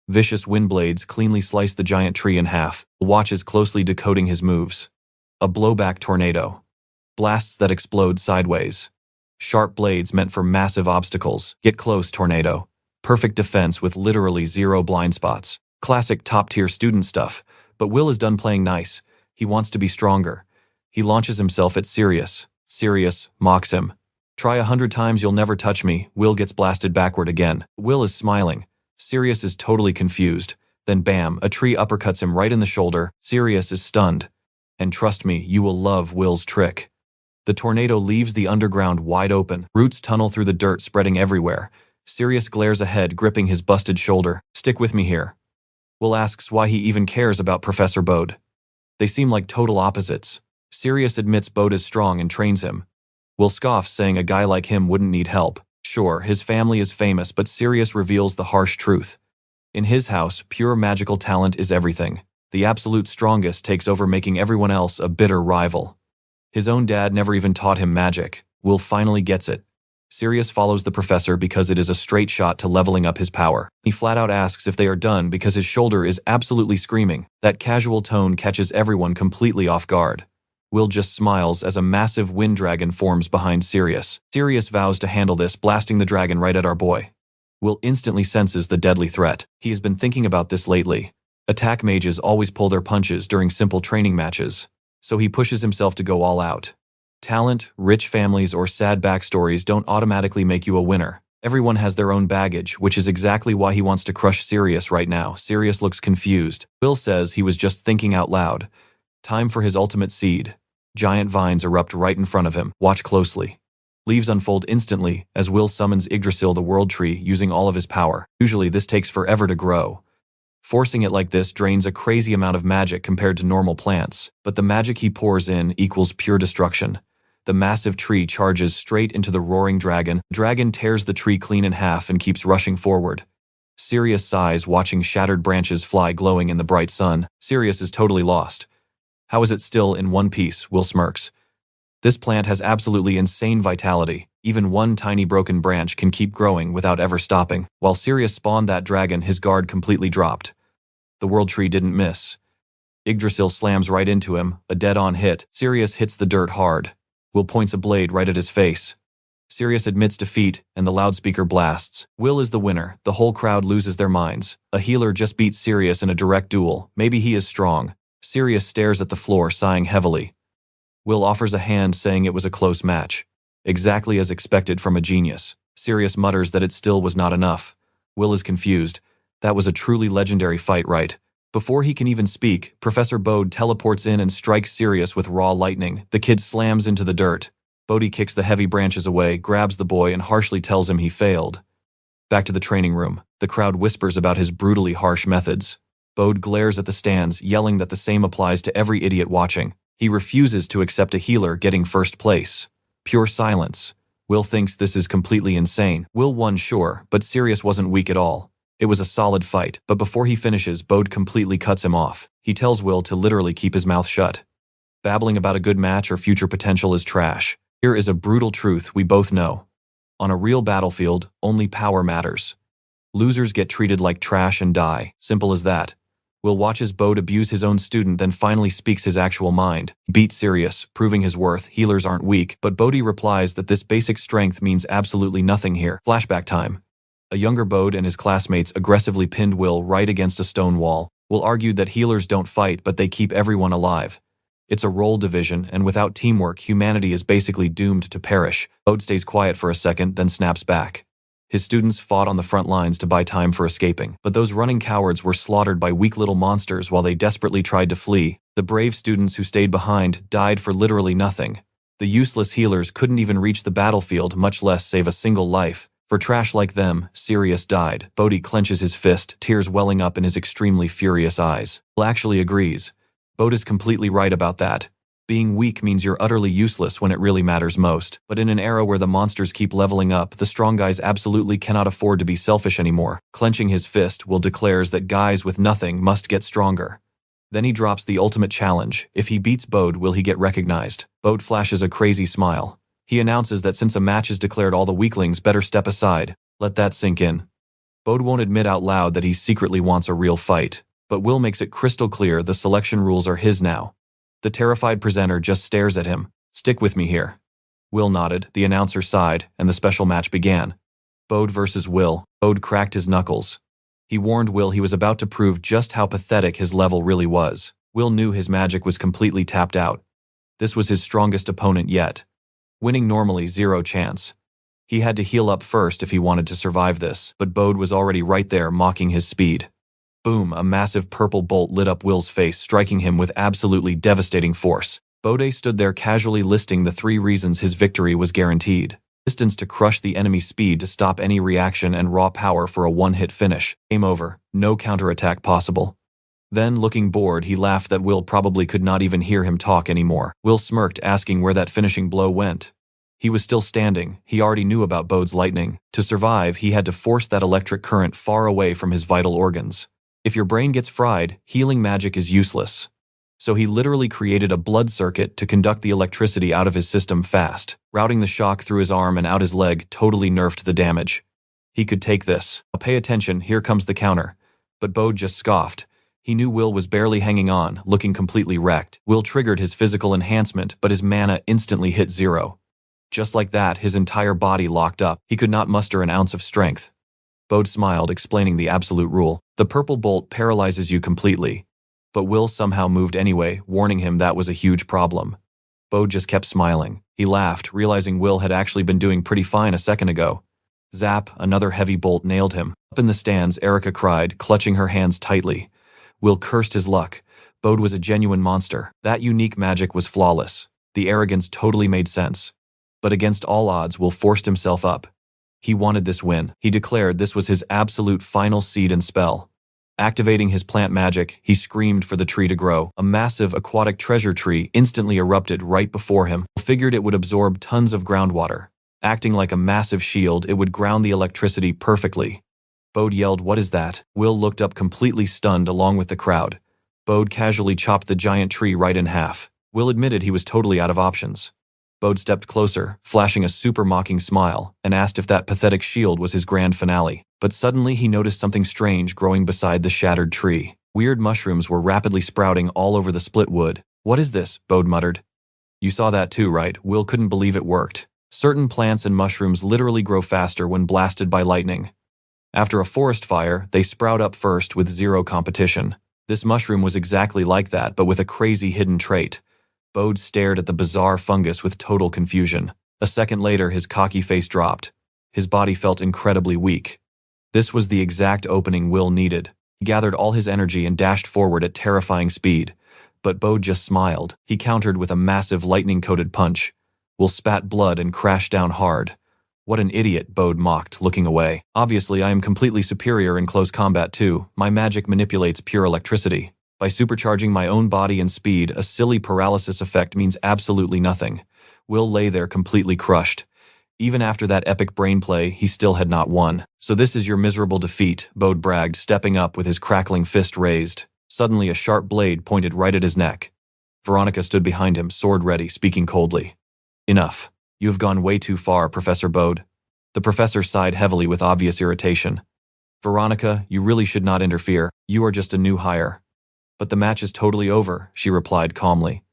Vicious wind blades cleanly slice the giant tree in half. Will watches closely, decoding his moves. A blowback tornado. Blasts that explode sideways. Sharp blades meant for massive obstacles. Get close, tornado. Perfect defense with literally zero blind spots. Classic top-tier student stuff. But Will is done playing nice. He wants to be stronger. He launches himself at Sirius. Sirius mocks him. Try 100 times, you'll never touch me. Will gets blasted backward again. Will is smiling. Sirius is totally confused. Then bam, a tree uppercuts him right in the shoulder. Sirius is stunned. And trust me, you will love Will's trick. The tornado leaves the underground wide open. Roots tunnel through the dirt, spreading everywhere. Sirius glares ahead, gripping his busted shoulder. Stick with me here. Will asks why he even cares about Professor Bode. They seem like total opposites. Sirius admits Bode is strong and trains him. Will scoffs, saying a guy like him wouldn't need help. Sure, his family is famous, but Sirius reveals the harsh truth. In his house, pure magical talent is everything. The absolute strongest takes over, making everyone else a bitter rival. His own dad never even taught him magic. Will finally gets it. Sirius follows the professor because it is a straight shot to leveling up his power. He flat out asks if they are done because his shoulder is absolutely screaming. That casual tone catches everyone completely off guard. Will just smiles as a massive wind dragon forms behind Sirius. Sirius vows to handle this, blasting the dragon right at our boy. Will instantly senses the deadly threat. He has been thinking about this lately. Attack mages always pull their punches during simple training matches, so he pushes himself to go all out. Talent, rich families, or sad backstories don't automatically make you a winner. Everyone has their own baggage, which is exactly why he wants to crush Sirius right now. Sirius looks confused. Will says he was just thinking out loud. Time for his ultimate seed. Giant vines erupt right in front of him. Watch closely. Leaves unfold instantly as Will summons Yggdrasil the World Tree using all of his power. Usually this takes forever to grow. Forcing it like this drains a crazy amount of magic compared to normal plants, but the magic he pours in equals pure destruction. The massive tree charges straight into the roaring dragon. The dragon tears the tree clean in half and keeps rushing forward. Sirius sighs watching shattered branches fly glowing in the bright sun. Sirius is totally lost. How is it still in one piece? Will smirks. This plant has absolutely insane vitality. Even one tiny broken branch can keep growing without ever stopping. While Sirius spawned that dragon, his guard completely dropped. The World Tree didn't miss. Yggdrasil slams right into him, a dead-on hit. Sirius hits the dirt hard. Will points a blade right at his face. Sirius admits defeat, and the loudspeaker blasts. Will is the winner. The whole crowd loses their minds. A healer just beats Sirius in a direct duel. Maybe he is strong. Sirius stares at the floor, sighing heavily. Will offers a hand, saying it was a close match. Exactly as expected from a genius. Sirius mutters that it still was not enough. Will is confused. That was a truly legendary fight, right? Before he can even speak, Professor Bode teleports in and strikes Sirius with raw lightning. The kid slams into the dirt. Bode kicks the heavy branches away, grabs the boy, and harshly tells him he failed. Back to the training room. The crowd whispers about his brutally harsh methods. Bode glares at the stands, yelling that the same applies to every idiot watching. He refuses to accept a healer getting first place. Pure silence. Will thinks this is completely insane. Will won, sure, but Sirius wasn't weak at all. It was a solid fight, but before he finishes, Bode completely cuts him off. He tells Will to literally keep his mouth shut. Babbling about a good match or future potential is trash. Here is a brutal truth we both know. On a real battlefield, only power matters. Losers get treated like trash and die. Simple as that. Will watches Bode abuse his own student, then finally speaks his actual mind. He beats Sirius, proving his worth. Healers aren't weak, but Bode replies that this basic strength means absolutely nothing here. Flashback time. A younger Bode and his classmates aggressively pinned Will right against a stone wall. Will argued that healers don't fight, but they keep everyone alive. It's a role division, and without teamwork, humanity is basically doomed to perish. Bode stays quiet for a second, then snaps back. His students fought on the front lines to buy time for escaping, but those running cowards were slaughtered by weak little monsters while they desperately tried to flee. The brave students who stayed behind died for literally nothing. The useless healers couldn't even reach the battlefield, much less save a single life. For trash like them, Sirius died. Bode clenches his fist, tears welling up in his extremely furious eyes. Will actually agrees. Bode is completely right about that. Being weak means you're utterly useless when it really matters most. But in an era where the monsters keep leveling up, the strong guys absolutely cannot afford to be selfish anymore. Clenching his fist, Will declares that guys with nothing must get stronger. Then he drops the ultimate challenge. If he beats Bode, will he get recognized? Bode flashes a crazy smile. He announces that since a match is declared, all the weaklings better step aside. Let that sink in. Bode won't admit out loud that he secretly wants a real fight, but Will makes it crystal clear the selection rules are his now. The terrified presenter just stares at him. Stick with me here. Will nodded, the announcer sighed, and the special match began. Bode versus Will. Bode cracked his knuckles. He warned Will he was about to prove just how pathetic his level really was. Will knew his magic was completely tapped out. This was his strongest opponent yet. Winning normally, zero chance. He had to heal up first if he wanted to survive this, but Bode was already right there, mocking his speed. Boom, a massive purple bolt lit up Will's face, striking him with absolutely devastating force. Bode stood there casually listing the 3 reasons his victory was guaranteed. Distance to crush the enemy's speed to stop any reaction, and raw power for a one-hit finish. Game over. No counterattack possible. Then, looking bored, he laughed that Will probably could not even hear him talk anymore. Will smirked, asking where that finishing blow went. He was still standing. He already knew about Bode's lightning. To survive, he had to force that electric current far away from his vital organs. If your brain gets fried, healing magic is useless. So he literally created a blood circuit to conduct the electricity out of his system fast. Routing the shock through his arm and out his leg totally nerfed the damage. He could take this. Pay attention, here comes the counter. But Bode just scoffed. He knew Will was barely hanging on, looking completely wrecked. Will triggered his physical enhancement, but his mana instantly hit 0. Just like that, his entire body locked up. He could not muster an ounce of strength. Bode smiled, explaining the absolute rule. The purple bolt paralyzes you completely. But Will somehow moved anyway, warning him that was a huge problem. Bode just kept smiling. He laughed, realizing Will had actually been doing pretty fine a second ago. Zap, another heavy bolt nailed him. Up in the stands, Erica cried, clutching her hands tightly. Will cursed his luck. Bode was a genuine monster. That unique magic was flawless. The arrogance totally made sense. But against all odds, Will forced himself up. He wanted this win. He declared this was his absolute final seed and spell. Activating his plant magic, he screamed for the tree to grow. A massive aquatic treasure tree instantly erupted right before him. Will figured it would absorb tons of groundwater. Acting like a massive shield, it would ground the electricity perfectly. Bode yelled, "What is that?" Will looked up completely stunned along with the crowd. Bode casually chopped the giant tree right in half. Will admitted he was totally out of options. Bode stepped closer, flashing a super mocking smile, and asked if that pathetic shield was his grand finale. But suddenly he noticed something strange growing beside the shattered tree. Weird mushrooms were rapidly sprouting all over the split wood. "What is this?" Bode muttered. "You saw that too, right?" Will couldn't believe it worked. Certain plants and mushrooms literally grow faster when blasted by lightning. After a forest fire, they sprout up first with zero competition. This mushroom was exactly like that, but with a crazy hidden trait. Bode stared at the bizarre fungus with total confusion. A second later, his cocky face dropped. His body felt incredibly weak. This was the exact opening Will needed. He gathered all his energy and dashed forward at terrifying speed. But Bode just smiled. He countered with a massive lightning-coated punch. Will spat blood and crashed down hard. "What an idiot," Bode mocked, looking away. "Obviously, I am completely superior in close combat too. My magic manipulates pure electricity. By supercharging my own body and speed, a silly paralysis effect means absolutely nothing." Will lay there completely crushed. Even after that epic brainplay, he still had not won. "So this is your miserable defeat," Bode bragged, stepping up with his crackling fist raised. Suddenly, a sharp blade pointed right at his neck. Veronica stood behind him, sword ready, speaking coldly. "Enough. You have gone way too far, Professor Bode." The professor sighed heavily with obvious irritation. "Veronica, you really should not interfere. You are just a new hire." "But the match is totally over," she replied calmly.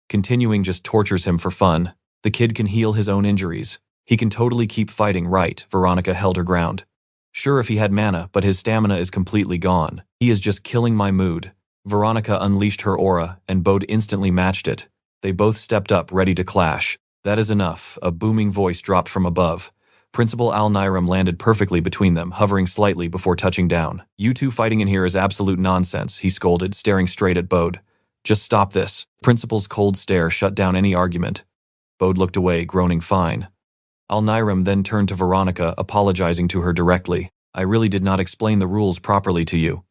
"Continuing just tortures him for fun. The kid can heal his own injuries. He can totally keep fighting, right?" Veronica held her ground. "Sure, if he had mana, but his stamina is completely gone. He is just killing my mood." Veronica unleashed her aura, and Bode instantly matched it. They both stepped up, ready to clash. "That is enough," a booming voice dropped from above. Principal Al-Niram landed perfectly between them, hovering slightly before touching down. "You two fighting in here is absolute nonsense," he scolded, staring straight at Bode. "Just stop this." Principal's cold stare shut down any argument. Bode looked away, groaning fine. Al-Niram then turned to Veronica, apologizing to her directly. "I really did not explain the rules properly to you."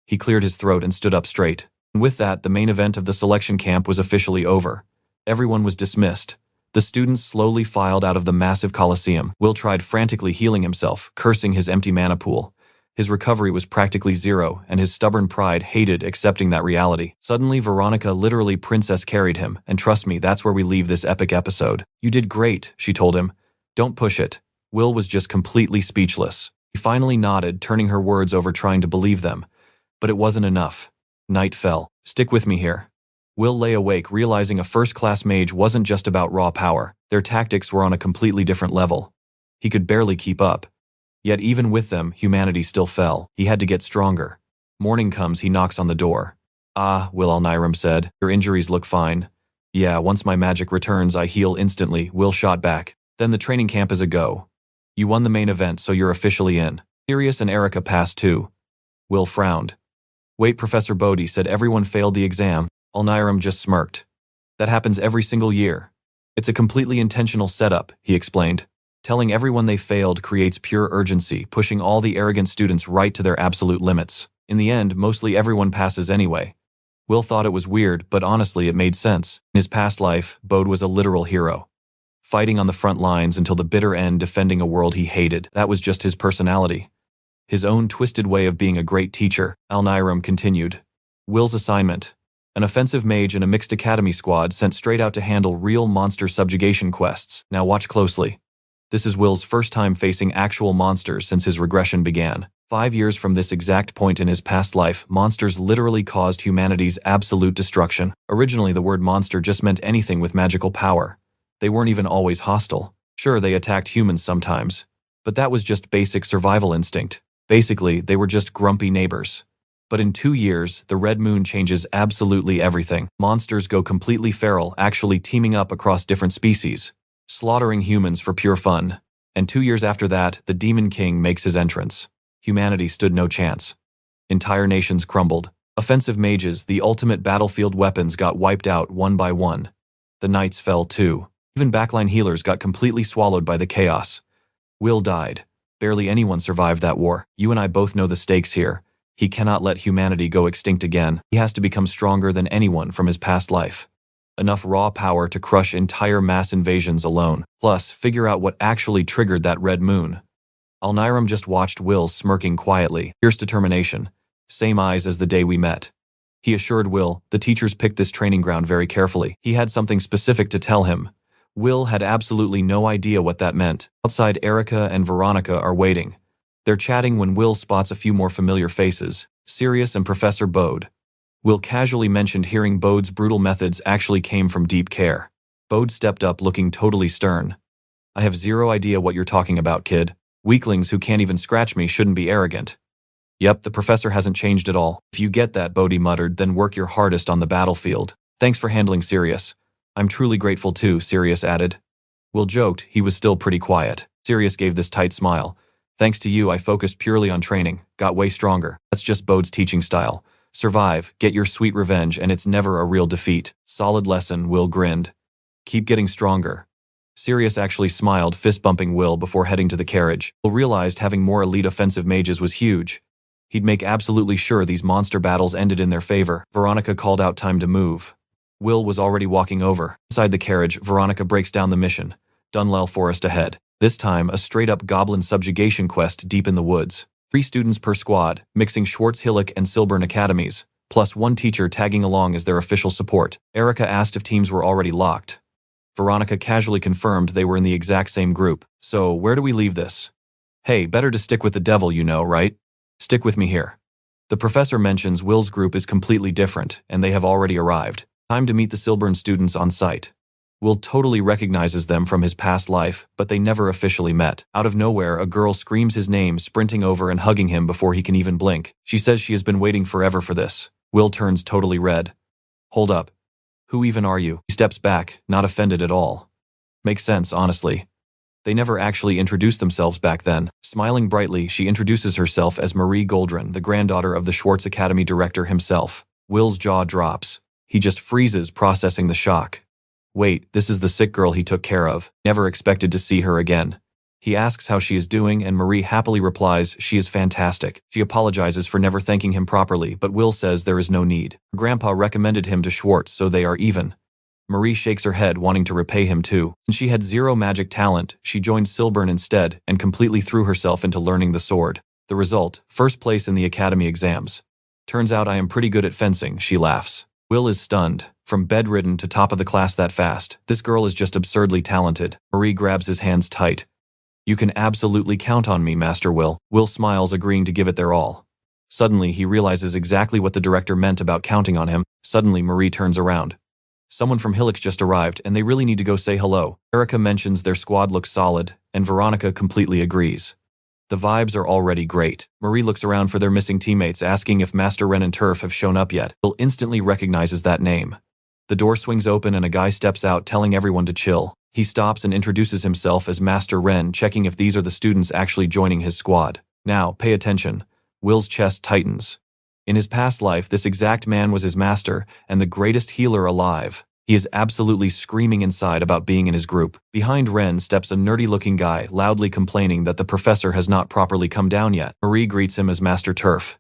He cleared his throat and stood up straight. With that, the main event of the selection camp was officially over. Everyone was dismissed. The students slowly filed out of the massive coliseum. Will tried frantically healing himself, cursing his empty mana pool. His recovery was practically zero, and his stubborn pride hated accepting that reality. Suddenly, Veronica literally princess carried him, and trust me, that's where we leave this epic episode. "You did great," she told him. "Don't push it." Will was just completely speechless. He finally nodded, turning her words over trying to believe them. But it wasn't enough. Night fell. "Stick with me here." Will lay awake, realizing a first-class mage wasn't just about raw power. Their tactics were on a completely different level. He could barely keep up. Yet even with them, humanity still fell. He had to get stronger. Morning comes, he knocks on the door. "Ah," Will Al-Niram said, "your injuries look fine." "Yeah, once my magic returns, I heal instantly," Will shot back. "Then the training camp is a go. You won the main event, so you're officially in." Sirius and Erica passed too. Will frowned. "Wait, Professor Bode said everyone failed the exam." Al-Niram just smirked. "That happens every single year. It's a completely intentional setup," he explained. "Telling everyone they failed creates pure urgency, pushing all the arrogant students right to their absolute limits. In the end, mostly everyone passes anyway." Will thought it was weird, but honestly it made sense. In his past life, Bode was a literal hero. Fighting on the front lines until the bitter end, defending a world he hated. That was just his personality. His own twisted way of being a great teacher. Al-Niram continued. Will's assignment. An offensive mage in a mixed academy squad sent straight out to handle real monster subjugation quests. Now watch closely. This is Will's first time facing actual monsters since his regression began. 5 years from this exact point in his past life, monsters literally caused humanity's absolute destruction. Originally, the word monster just meant anything with magical power. They weren't even always hostile. Sure, they attacked humans sometimes, but that was just basic survival instinct. Basically, they were just grumpy neighbors. But in 2 years, the Red Moon changes absolutely everything. Monsters go completely feral, actually teaming up across different species, slaughtering humans for pure fun. And 2 years after that, the Demon King makes his entrance. Humanity stood no chance. Entire nations crumbled. Offensive mages, the ultimate battlefield weapons, got wiped out one by one. The knights fell too. Even backline healers got completely swallowed by the chaos. Will died. Barely anyone survived that war. You and I both know the stakes here. He cannot let humanity go extinct again. He has to become stronger than anyone from his past life. Enough raw power to crush entire mass invasions alone. Plus, figure out what actually triggered that red moon. Alniram just watched Will smirking quietly. Fierce determination. Same eyes as the day we met. He assured Will, the teachers picked this training ground very carefully. He had something specific to tell him. Will had absolutely no idea what that meant. Outside, Erica and Veronica are waiting. They're chatting when Will spots a few more familiar faces, Sirius and Professor Bode. Will casually mentioned hearing Bode's brutal methods actually came from deep care. Bode stepped up looking totally stern. I have zero idea what you're talking about, kid. Weaklings who can't even scratch me shouldn't be arrogant. Yep, the professor hasn't changed at all. If you get that, Bode muttered, then work your hardest on the battlefield. Thanks for handling Sirius. I'm truly grateful too, Sirius added. Will joked, he was still pretty quiet. Sirius gave this tight smile. Thanks to you, I focused purely on training, got way stronger. That's just Bode's teaching style. Survive, get your sweet revenge, and it's never a real defeat. Solid lesson, Will grinned. Keep getting stronger. Sirius actually smiled, fist-bumping Will before heading to the carriage. Will realized having more elite offensive mages was huge. He'd make absolutely sure these monster battles ended in their favor. Veronica called out time to move. Will was already walking over. Inside the carriage, Veronica breaks down the mission. Dunlell Forest ahead. This time, a straight-up goblin subjugation quest deep in the woods. 3 students per squad, mixing Schwarz and Silburn academies, plus 1 teacher tagging along as their official support. Erica asked if teams were already locked. Veronica casually confirmed they were in the exact same group. So, where do we leave this? Hey, better to stick with the devil, you know, right? Stick with me here. The professor mentions Will's group is completely different, and they have already arrived. Time to meet the Silburn students on site. Will totally recognizes them from his past life, but they never officially met. Out of nowhere, a girl screams his name, sprinting over and hugging him before he can even blink. She says she has been waiting forever for this. Will turns totally red. Hold up. Who even are you? He steps back, not offended at all. Makes sense, honestly. They never actually introduced themselves back then. Smiling brightly, she introduces herself as Marie Goldrin, the granddaughter of the Schwarz Academy director himself. Will's jaw drops. He just freezes, processing the shock. Wait, this is the sick girl he took care of. Never expected to see her again. He asks how she is doing, and Marie happily replies she is fantastic. She apologizes for never thanking him properly, but Will says there is no need. Her grandpa recommended him to Schwarz, so they are even. Marie shakes her head, wanting to repay him too. Since she had zero magic talent, she joined Silburn instead and completely threw herself into learning the sword. The result, first place in the academy exams. Turns out I am pretty good at fencing, she laughs. Will is stunned. From bedridden to top of the class that fast, this girl is just absurdly talented. Marie grabs his hands tight. You can absolutely count on me, Master Will. Will smiles, agreeing to give it their all. Suddenly, he realizes exactly what the director meant about counting on him. Suddenly, Marie turns around. Someone from Humiliates just arrived, and they really need to go say hello. Erica mentions their squad looks solid, and Veronica completely agrees. The vibes are already great. Marie looks around for their missing teammates, asking if Master Ren and Turf have shown up yet. Will instantly recognizes that name. The door swings open and a guy steps out, telling everyone to chill. He stops and introduces himself as Master Ren, checking if these are the students actually joining his squad. Now, pay attention. Will's chest tightens. In his past life, this exact man was his master and the greatest healer alive. He is absolutely screaming inside about being in his group. Behind Ren steps a nerdy-looking guy, loudly complaining that the professor has not properly come down yet. Marie greets him as Master Turf.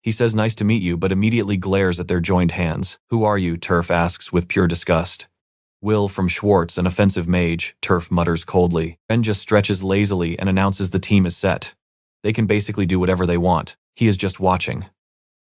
He says nice to meet you, but immediately glares at their joined hands. Who are you? Turf asks with pure disgust. Will from Schwarz, an offensive mage, Turf mutters coldly. Ren just stretches lazily and announces the team is set. They can basically do whatever they want. He is just watching.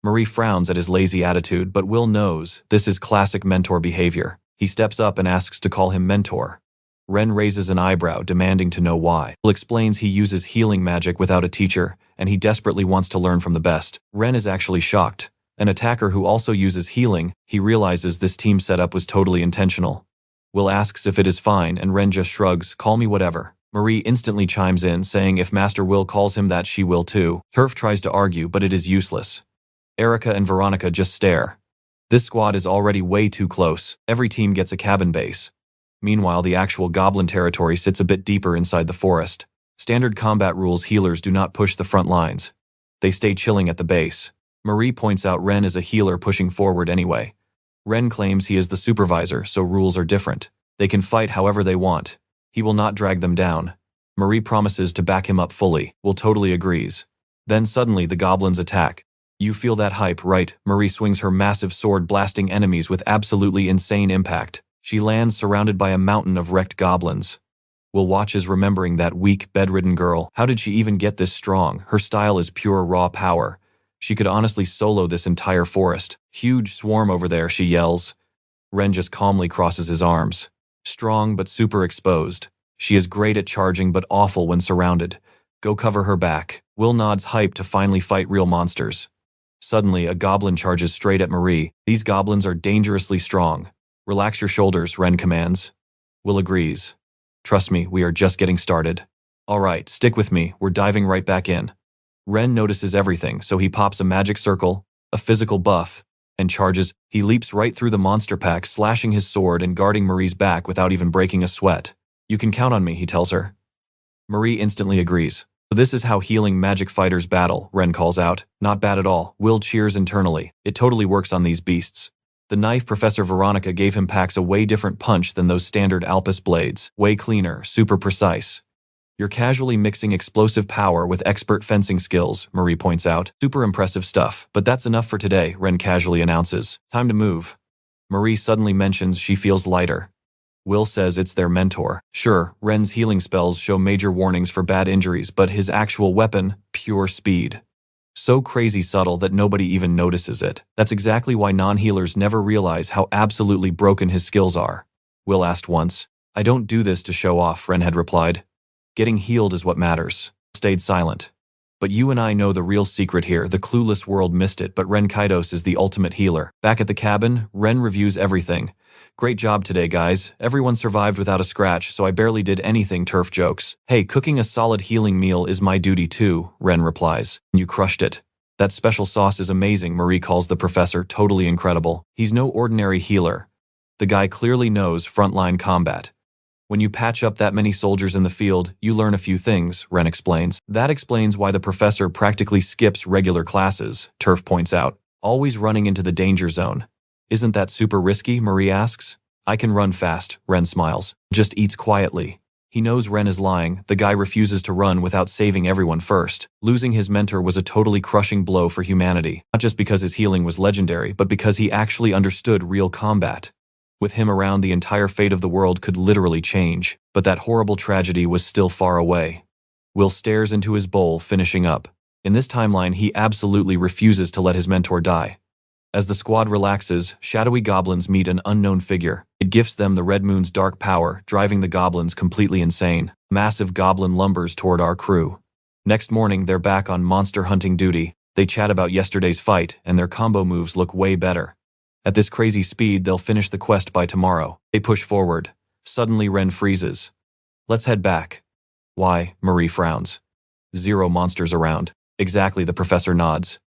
Marie frowns at his lazy attitude, but Will knows this is classic mentor behavior. He steps up and asks to call him mentor. Ren raises an eyebrow, demanding to know why. Will explains he uses healing magic without a teacher, and he desperately wants to learn from the best. Ren is actually shocked. An attacker who also uses healing, he realizes this team setup was totally intentional. Will asks if it is fine, and Ren just shrugs, call me whatever. Marie instantly chimes in, saying if Master Will calls him that, she will too. Turf tries to argue, but it is useless. Erica and Veronica just stare. This squad is already way too close. Every team gets a cabin base. Meanwhile, the actual goblin territory sits a bit deeper inside the forest. Standard combat rules: healers do not push the front lines. They stay chilling at the base. Marie points out Ren is a healer pushing forward anyway. Ren claims he is the supervisor, so rules are different. They can fight however they want. He will not drag them down. Marie promises to back him up fully. Will totally agrees. Then suddenly the goblins attack. You feel that hype, right? Marie swings her massive sword, blasting enemies with absolutely insane impact. She lands surrounded by a mountain of wrecked goblins. Will watches, remembering that weak, bedridden girl. How did she even get this strong? Her style is pure raw power. She could honestly solo this entire forest. Huge swarm over there, she yells. Ren just calmly crosses his arms. Strong but super exposed. She is great at charging but awful when surrounded. Go cover her back. Will nods, hype to finally fight real monsters. Suddenly, a goblin charges straight at Marie. These goblins are dangerously strong. Relax your shoulders, Ren commands. Will agrees. Trust me, we are just getting started. Alright, stick with me, we're diving right back in. Ren notices everything, so he pops a magic circle, a physical buff, and charges. He leaps right through the monster pack, slashing his sword and guarding Marie's back without even breaking a sweat. You can count on me, he tells her. Marie instantly agrees. This is how healing magic fighters battle, Ren calls out. Not bad at all. Will cheers internally. It totally works on these beasts. The knife Professor Veronica gave him packs a way different punch than those standard Alpus blades. Way cleaner, super precise. You're casually mixing explosive power with expert fencing skills, Marie points out. Super impressive stuff. But that's enough for today, Ren casually announces. Time to move. Marie suddenly mentions she feels lighter. Will says it's their mentor. Sure, Ren's healing spells show major warnings for bad injuries, but his actual weapon, pure speed. So crazy subtle that nobody even notices it. That's exactly why non-healers never realize how absolutely broken his skills are. Will asked once. I don't do this to show off, Ren had replied. Getting healed is what matters. Stayed silent. But you and I know the real secret here. The clueless world missed it, but Ren Kaidos is the ultimate healer. Back at the cabin, Ren reviews everything. Great job today, guys. Everyone survived without a scratch, so I barely did anything, Turf jokes. Hey, cooking a solid healing meal is my duty too, Ren replies. You crushed it. That special sauce is amazing, Marie calls the professor, totally incredible. He's no ordinary healer. The guy clearly knows frontline combat. When you patch up that many soldiers in the field, you learn a few things, Ren explains. That explains why the professor practically skips regular classes, Turf points out. Always running into the danger zone. Isn't that super risky, Marie asks. I can run fast, Ren smiles. Just eats quietly. He knows Ren is lying. The guy refuses to run without saving everyone first. Losing his mentor was a totally crushing blow for humanity, not just because his healing was legendary, but because he actually understood real combat. With him around, the entire fate of the world could literally change, but that horrible tragedy was still far away. Will stares into his bowl, finishing up. In this timeline, he absolutely refuses to let his mentor die. As the squad relaxes, shadowy goblins meet an unknown figure. It gifts them the Red Moon's dark power, driving the goblins completely insane. Massive goblin lumbers toward our crew. Next morning, they're back on monster hunting duty. They chat about yesterday's fight, and their combo moves look way better. At this crazy speed, they'll finish the quest by tomorrow. They push forward. Suddenly, Ren freezes. Let's head back. Why? Marie frowns. 0 monsters around. Exactly, the professor nods.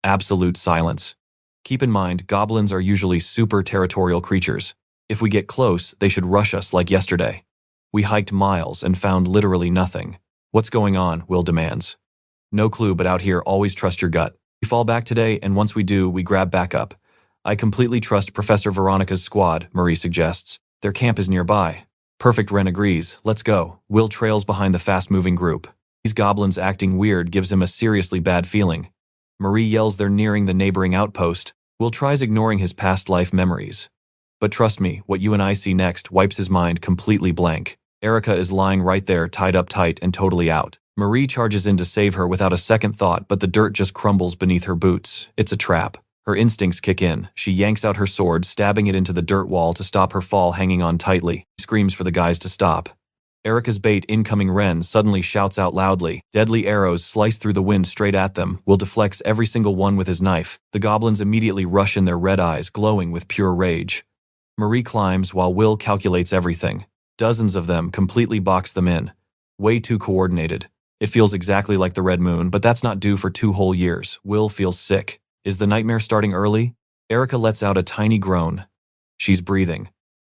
Absolute silence. Keep in mind, goblins are usually super territorial creatures. If we get close, they should rush us like yesterday. We hiked miles and found literally nothing. What's going on? Will demands. No clue, but out here, always trust your gut. We fall back today, and once we do, we grab back up. I completely trust Professor Veronica's squad, Marie suggests. Their camp is nearby. Perfect, Ren agrees. Let's go. Will trails behind the fast-moving group. These goblins acting weird gives him a seriously bad feeling. Marie yells they're nearing the neighboring outpost. Will tries ignoring his past life memories. But trust me, what you and I see next wipes his mind completely blank. Erica is lying right there, tied up tight and totally out. Marie charges in to save her without a second thought, but the dirt just crumbles beneath her boots. It's a trap. Her instincts kick in. She yanks out her sword, stabbing it into the dirt wall to stop her fall, hanging on tightly. She screams for the guys to stop. Erica's bait, incoming Ren, suddenly shouts out loudly. Deadly arrows slice through the wind straight at them. Will deflects every single one with his knife. The goblins immediately rush in, their red eyes glowing with pure rage. Marie climbs while Will calculates everything. Dozens of them completely box them in. Way too coordinated. It feels exactly like the Red Moon, but that's not due for 2 whole years. Will feels sick. Is the nightmare starting early? Erica lets out a tiny groan. She's breathing.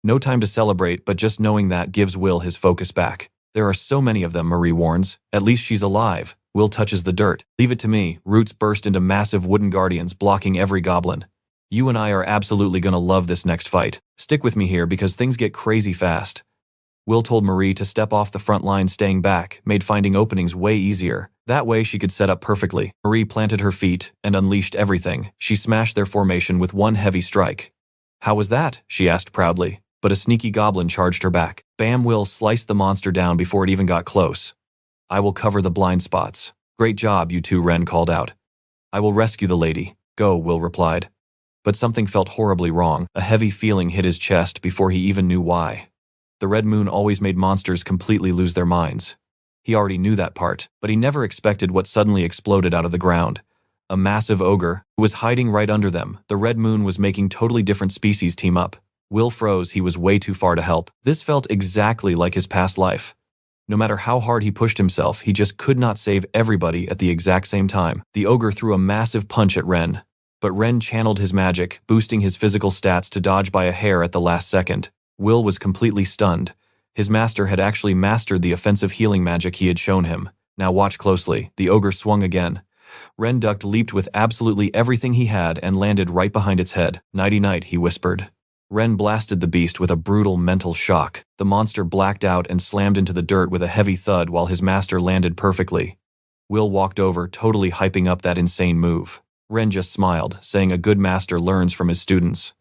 No time to celebrate, but just knowing that gives Will his focus back. There are so many of them, Marie warns. At least she's alive. Will touches the dirt. Leave it to me. Roots burst into massive wooden guardians, blocking every goblin. You and I are absolutely gonna love this next fight. Stick with me here because things get crazy fast. Will told Marie to step off the front line. Staying back made finding openings way easier. That way she could set up perfectly. Marie planted her feet and unleashed everything. She smashed their formation with one heavy strike. How was that? She asked proudly, but a sneaky goblin charged her back. Bam! Will sliced the monster down before it even got close. I will cover the blind spots. Great job, you two, Ren called out. I will rescue the lady. Go, Will replied. But something felt horribly wrong. A heavy feeling hit his chest before he even knew why. The red moon always made monsters completely lose their minds. He already knew that part, but he never expected what suddenly exploded out of the ground. A massive ogre who was hiding right under them. The red moon was making totally different species team up. Will froze. He was way too far to help. This felt exactly like his past life. No matter how hard he pushed himself, he just could not save everybody at the exact same time. The ogre threw a massive punch at Ren, but Ren channeled his magic, boosting his physical stats to dodge by a hair at the last second. Will was completely stunned. His master had actually mastered the offensive healing magic he had shown him. Now watch closely. The ogre swung again. Ren ducked, leaped with absolutely everything he had, and landed right behind its head. Nighty-night, he whispered. Ren blasted the beast with a brutal mental shock. The monster blacked out and slammed into the dirt with a heavy thud while his master landed perfectly. Will walked over, totally hyping up that insane move. Ren just smiled, saying a good master learns from his students.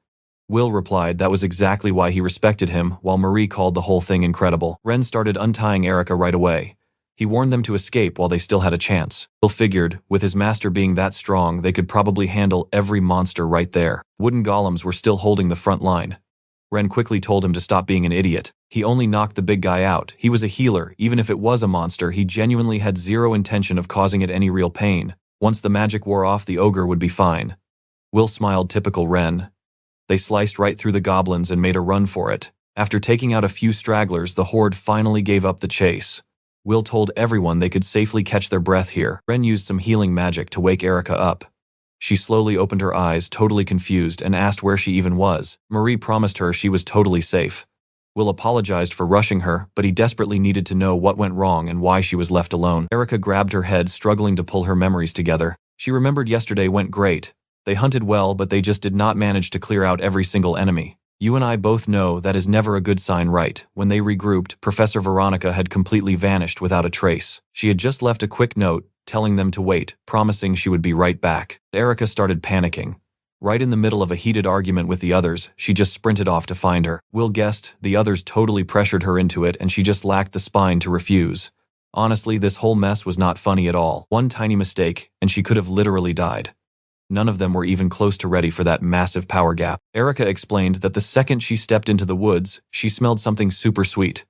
Will replied that was exactly why he respected him, while Marie called the whole thing incredible. Ren started untying Erica right away. He warned them to escape while they still had a chance. Will figured, with his master being that strong, they could probably handle every monster right there. Wooden golems were still holding the front line. Ren quickly told him to stop being an idiot. He only knocked the big guy out. He was a healer. Even if it was a monster, he genuinely had zero intention of causing it any real pain. Once the magic wore off, the ogre would be fine. Will smiled, typical Ren. They sliced right through the goblins and made a run for it. After taking out a few stragglers, the horde finally gave up the chase. Will told everyone they could safely catch their breath here. Ren used some healing magic to wake Erica up. She slowly opened her eyes, totally confused, and asked where she even was. Marie promised her she was totally safe. Will apologized for rushing her, but he desperately needed to know what went wrong and why she was left alone. Erica grabbed her head, struggling to pull her memories together. She remembered yesterday went great. They hunted well, but they just did not manage to clear out every single enemy. You and I both know that is never a good sign, right? When they regrouped, Professor Veronica had completely vanished without a trace. She had just left a quick note, telling them to wait, promising she would be right back. Erica started panicking. Right in the middle of a heated argument with the others, she just sprinted off to find her. Will guessed the others totally pressured her into it, and she just lacked the spine to refuse. Honestly, this whole mess was not funny at all. One tiny mistake, and she could have literally died. None of them were even close to ready for that massive power gap. Erica explained that the second she stepped into the woods, she smelled something super sweet.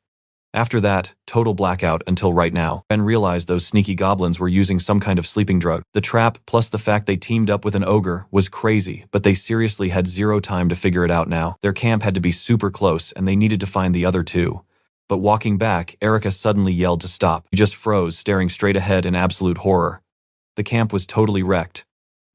After that, total blackout until right now. Ben realized those sneaky goblins were using some kind of sleeping drug. The trap, plus the fact they teamed up with an ogre, was crazy, but they seriously had zero time to figure it out now. Their camp had to be super close, and they needed to find the other two. But walking back, Erica suddenly yelled to stop. She just froze, staring straight ahead in absolute horror. The camp was totally wrecked.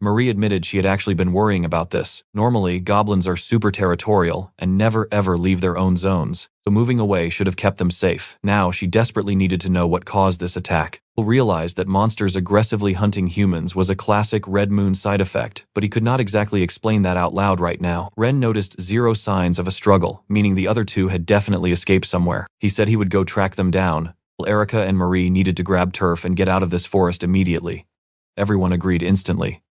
Marie admitted she had actually been worrying about this. Normally, goblins are super territorial and never ever leave their own zones, so moving away should have kept them safe. Now, she desperately needed to know what caused this attack. Will realized that monsters aggressively hunting humans was a classic Red Moon side effect, but he could not exactly explain that out loud right now. Ren noticed zero signs of a struggle, meaning the other two had definitely escaped somewhere. He said he would go track them down. Erica and Marie needed to grab turf and get out of this forest immediately. Everyone agreed instantly.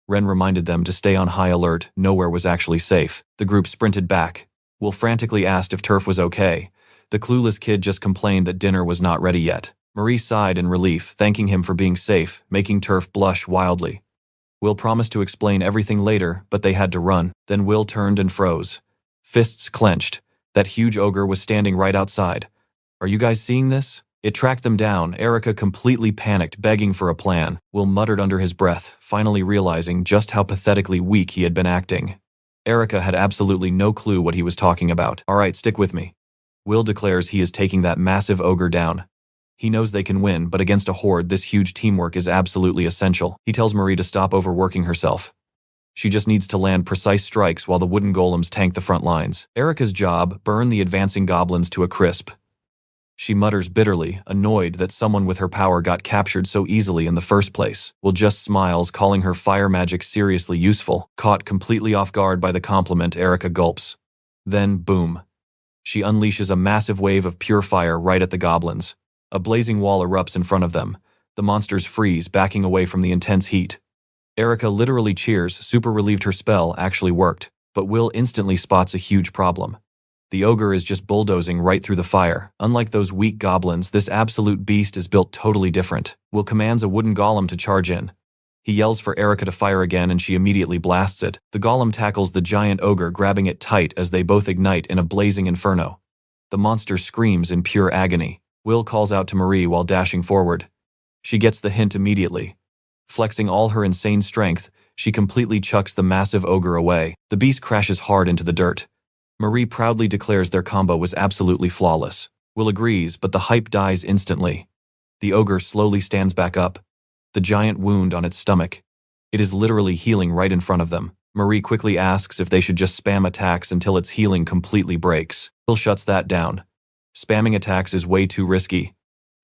Ren reminded them to stay on high alert. Nowhere was actually safe. The group sprinted back. Will frantically asked if Turf was okay. The clueless kid just complained that dinner was not ready yet. Marie sighed in relief, thanking him for being safe, making Turf blush wildly. Will promised to explain everything later, but they had to run. Then Will turned and froze. Fists clenched. That huge ogre was standing right outside. Are you guys seeing this? It tracked them down. Erica completely panicked, begging for a plan. Will muttered under his breath, finally realizing just how pathetically weak he had been acting. Erica had absolutely no clue what he was talking about. All right, stick with me. Will declares he is taking that massive ogre down. He knows they can win, but against a horde, this huge teamwork is absolutely essential. He tells Marie to stop overworking herself. She just needs to land precise strikes while the wooden golems tank the front lines. Erica's job, burn the advancing goblins to a crisp. She mutters bitterly, annoyed that someone with her power got captured so easily in the first place. Will just smiles, calling her fire magic seriously useful. Caught completely off guard by the compliment, Erika gulps. Then, boom. She unleashes a massive wave of pure fire right at the goblins. A blazing wall erupts in front of them. The monsters freeze, backing away from the intense heat. Erika literally cheers, super relieved her spell actually worked. But Will instantly spots a huge problem. The ogre is just bulldozing right through the fire. Unlike those weak goblins, this absolute beast is built totally different. Will commands a wooden golem to charge in. He yells for Erika to fire again and she immediately blasts it. The golem tackles the giant ogre, grabbing it tight as they both ignite in a blazing inferno. The monster screams in pure agony. Will calls out to Marie while dashing forward. She gets the hint immediately. Flexing all her insane strength, she completely chucks the massive ogre away. The beast crashes hard into the dirt. Marie proudly declares their combo was absolutely flawless. Will agrees, but the hype dies instantly. The ogre slowly stands back up, the giant wound on its stomach. It is literally healing right in front of them. Marie quickly asks if they should just spam attacks until its healing completely breaks. Will shuts that down. Spamming attacks is way too risky.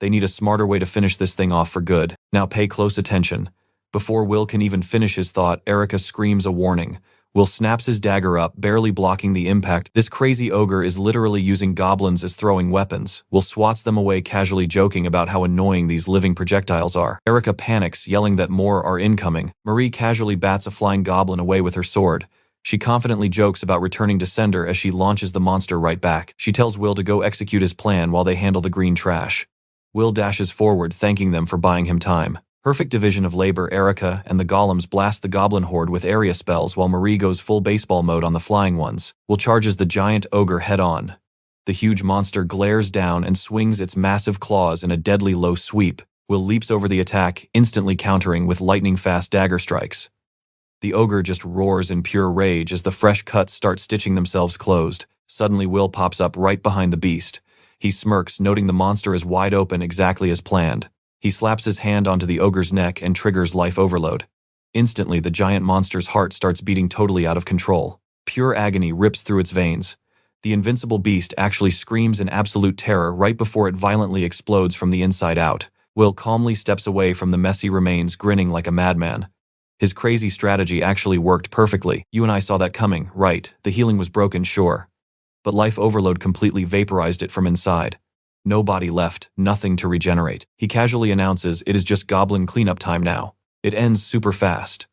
They need a smarter way to finish this thing off for good. Now pay close attention. Before Will can even finish his thought, Erika screams a warning. Will snaps his dagger up, barely blocking the impact. This crazy ogre is literally using goblins as throwing weapons. Will swats them away, casually joking about how annoying these living projectiles are. Erika panics, yelling that more are incoming. Marie casually bats a flying goblin away with her sword. She confidently jokes about returning to sender as she launches the monster right back. She tells Will to go execute his plan while they handle the green trash. Will dashes forward, thanking them for buying him time. Perfect division of labor. Erika and the golems blast the goblin horde with area spells while Marie goes full baseball mode on the flying ones. Will charges the giant ogre head on. The huge monster glares down and swings its massive claws in a deadly low sweep. Will leaps over the attack, instantly countering with lightning-fast dagger strikes. The ogre just roars in pure rage as the fresh cuts start stitching themselves closed. Suddenly Will pops up right behind the beast. He smirks, noting the monster is wide open exactly as planned. He slaps his hand onto the ogre's neck and triggers life overload. Instantly, the giant monster's heart starts beating totally out of control. Pure agony rips through its veins. The invincible beast actually screams in absolute terror right before it violently explodes from the inside out. Will calmly steps away from the messy remains, grinning like a madman. His crazy strategy actually worked perfectly. You and I saw that coming, right? The healing was broken, sure. But life overload completely vaporized it from inside. No body left, nothing to regenerate. He casually announces it is just goblin cleanup time now. It ends super fast.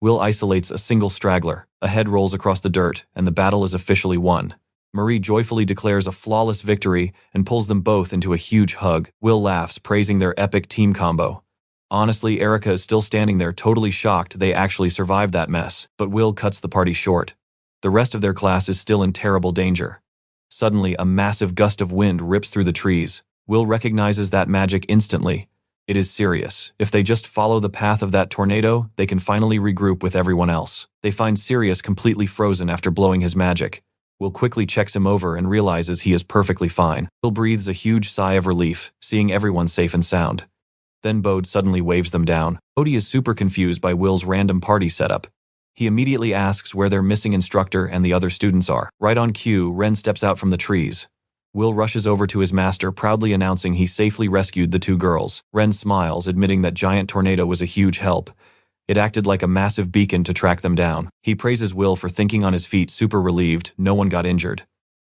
Will isolates a single straggler, a head rolls across the dirt, and the battle is officially won. Marie joyfully declares a flawless victory and pulls them both into a huge hug. Will laughs, praising their epic team combo. Honestly, Erika is still standing there totally shocked they actually survived that mess, but Will cuts the party short. The rest of their class is still in terrible danger. Suddenly, a massive gust of wind rips through the trees. Will recognizes that magic instantly. It is Sirius. If they just follow the path of that tornado, they can finally regroup with everyone else. They find Sirius completely frozen after blowing his magic. Will quickly checks him over and realizes he is perfectly fine. Will breathes a huge sigh of relief, seeing everyone safe and sound. Then Bode suddenly waves them down. Bodhi is super confused by Will's random party setup. He immediately asks where their missing instructor and the other students are. Right on cue, Ren steps out from the trees. Will rushes over to his master, proudly announcing he safely rescued the two girls. Ren smiles, admitting that giant tornado was a huge help. It acted like a massive beacon to track them down. He praises Will for thinking on his feet, super relieved no one got injured.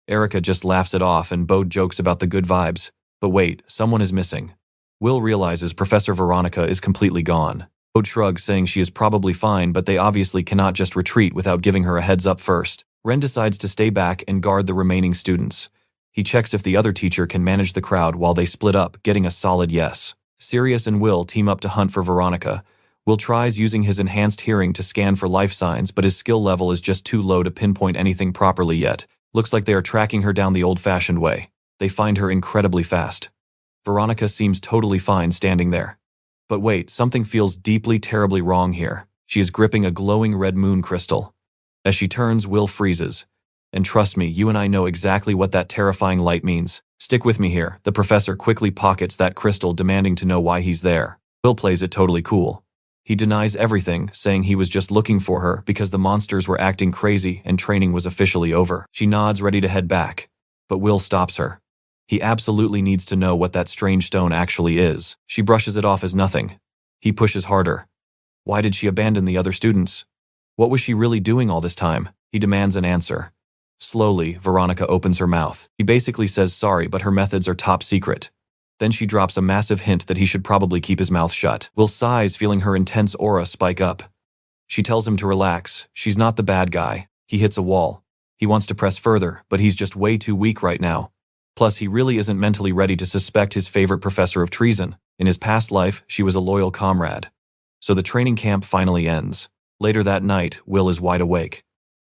Erika just laughs it off and Bode jokes about the good vibes. But wait, someone is missing. Will realizes Professor Veronica is completely gone. Bode shrugs, saying she is probably fine, but they obviously cannot just retreat without giving her a heads up first. Ren decides to stay back and guard the remaining students. He checks if the other teacher can manage the crowd while they split up, getting a solid yes. Sirius and Will team up to hunt for Veronica. Will tries using his enhanced hearing to scan for life signs, but his skill level is just too low to pinpoint anything properly yet. Looks like they are tracking her down the old-fashioned way. They find her incredibly fast. Veronica seems totally fine standing there. But wait, something feels deeply, terribly wrong here. She is gripping a glowing red moon crystal. As she turns, Will freezes. And trust me, you and I know exactly what that terrifying light means. Stick with me here. The professor quickly pockets that crystal, demanding to know why he's there. Will plays it totally cool. He denies everything, saying he was just looking for her because the monsters were acting crazy and training was officially over. She nods, ready to head back. But Will stops her. He absolutely needs to know what that strange stone actually is. She brushes it off as nothing. He pushes harder. Why did she abandon the other students? What was she really doing all this time? He demands an answer. Slowly, Veronica opens her mouth. He basically says sorry, but her methods are top secret. Then she drops a massive hint that he should probably keep his mouth shut. Will sighs, feeling her intense aura spike up. She tells him to relax. She's not the bad guy. He hits a wall. He wants to press further, but he's just way too weak right now. Plus, he really isn't mentally ready to suspect his favorite professor of treason. In his past life, she was a loyal comrade. So the training camp finally ends. Later that night, Will is wide awake.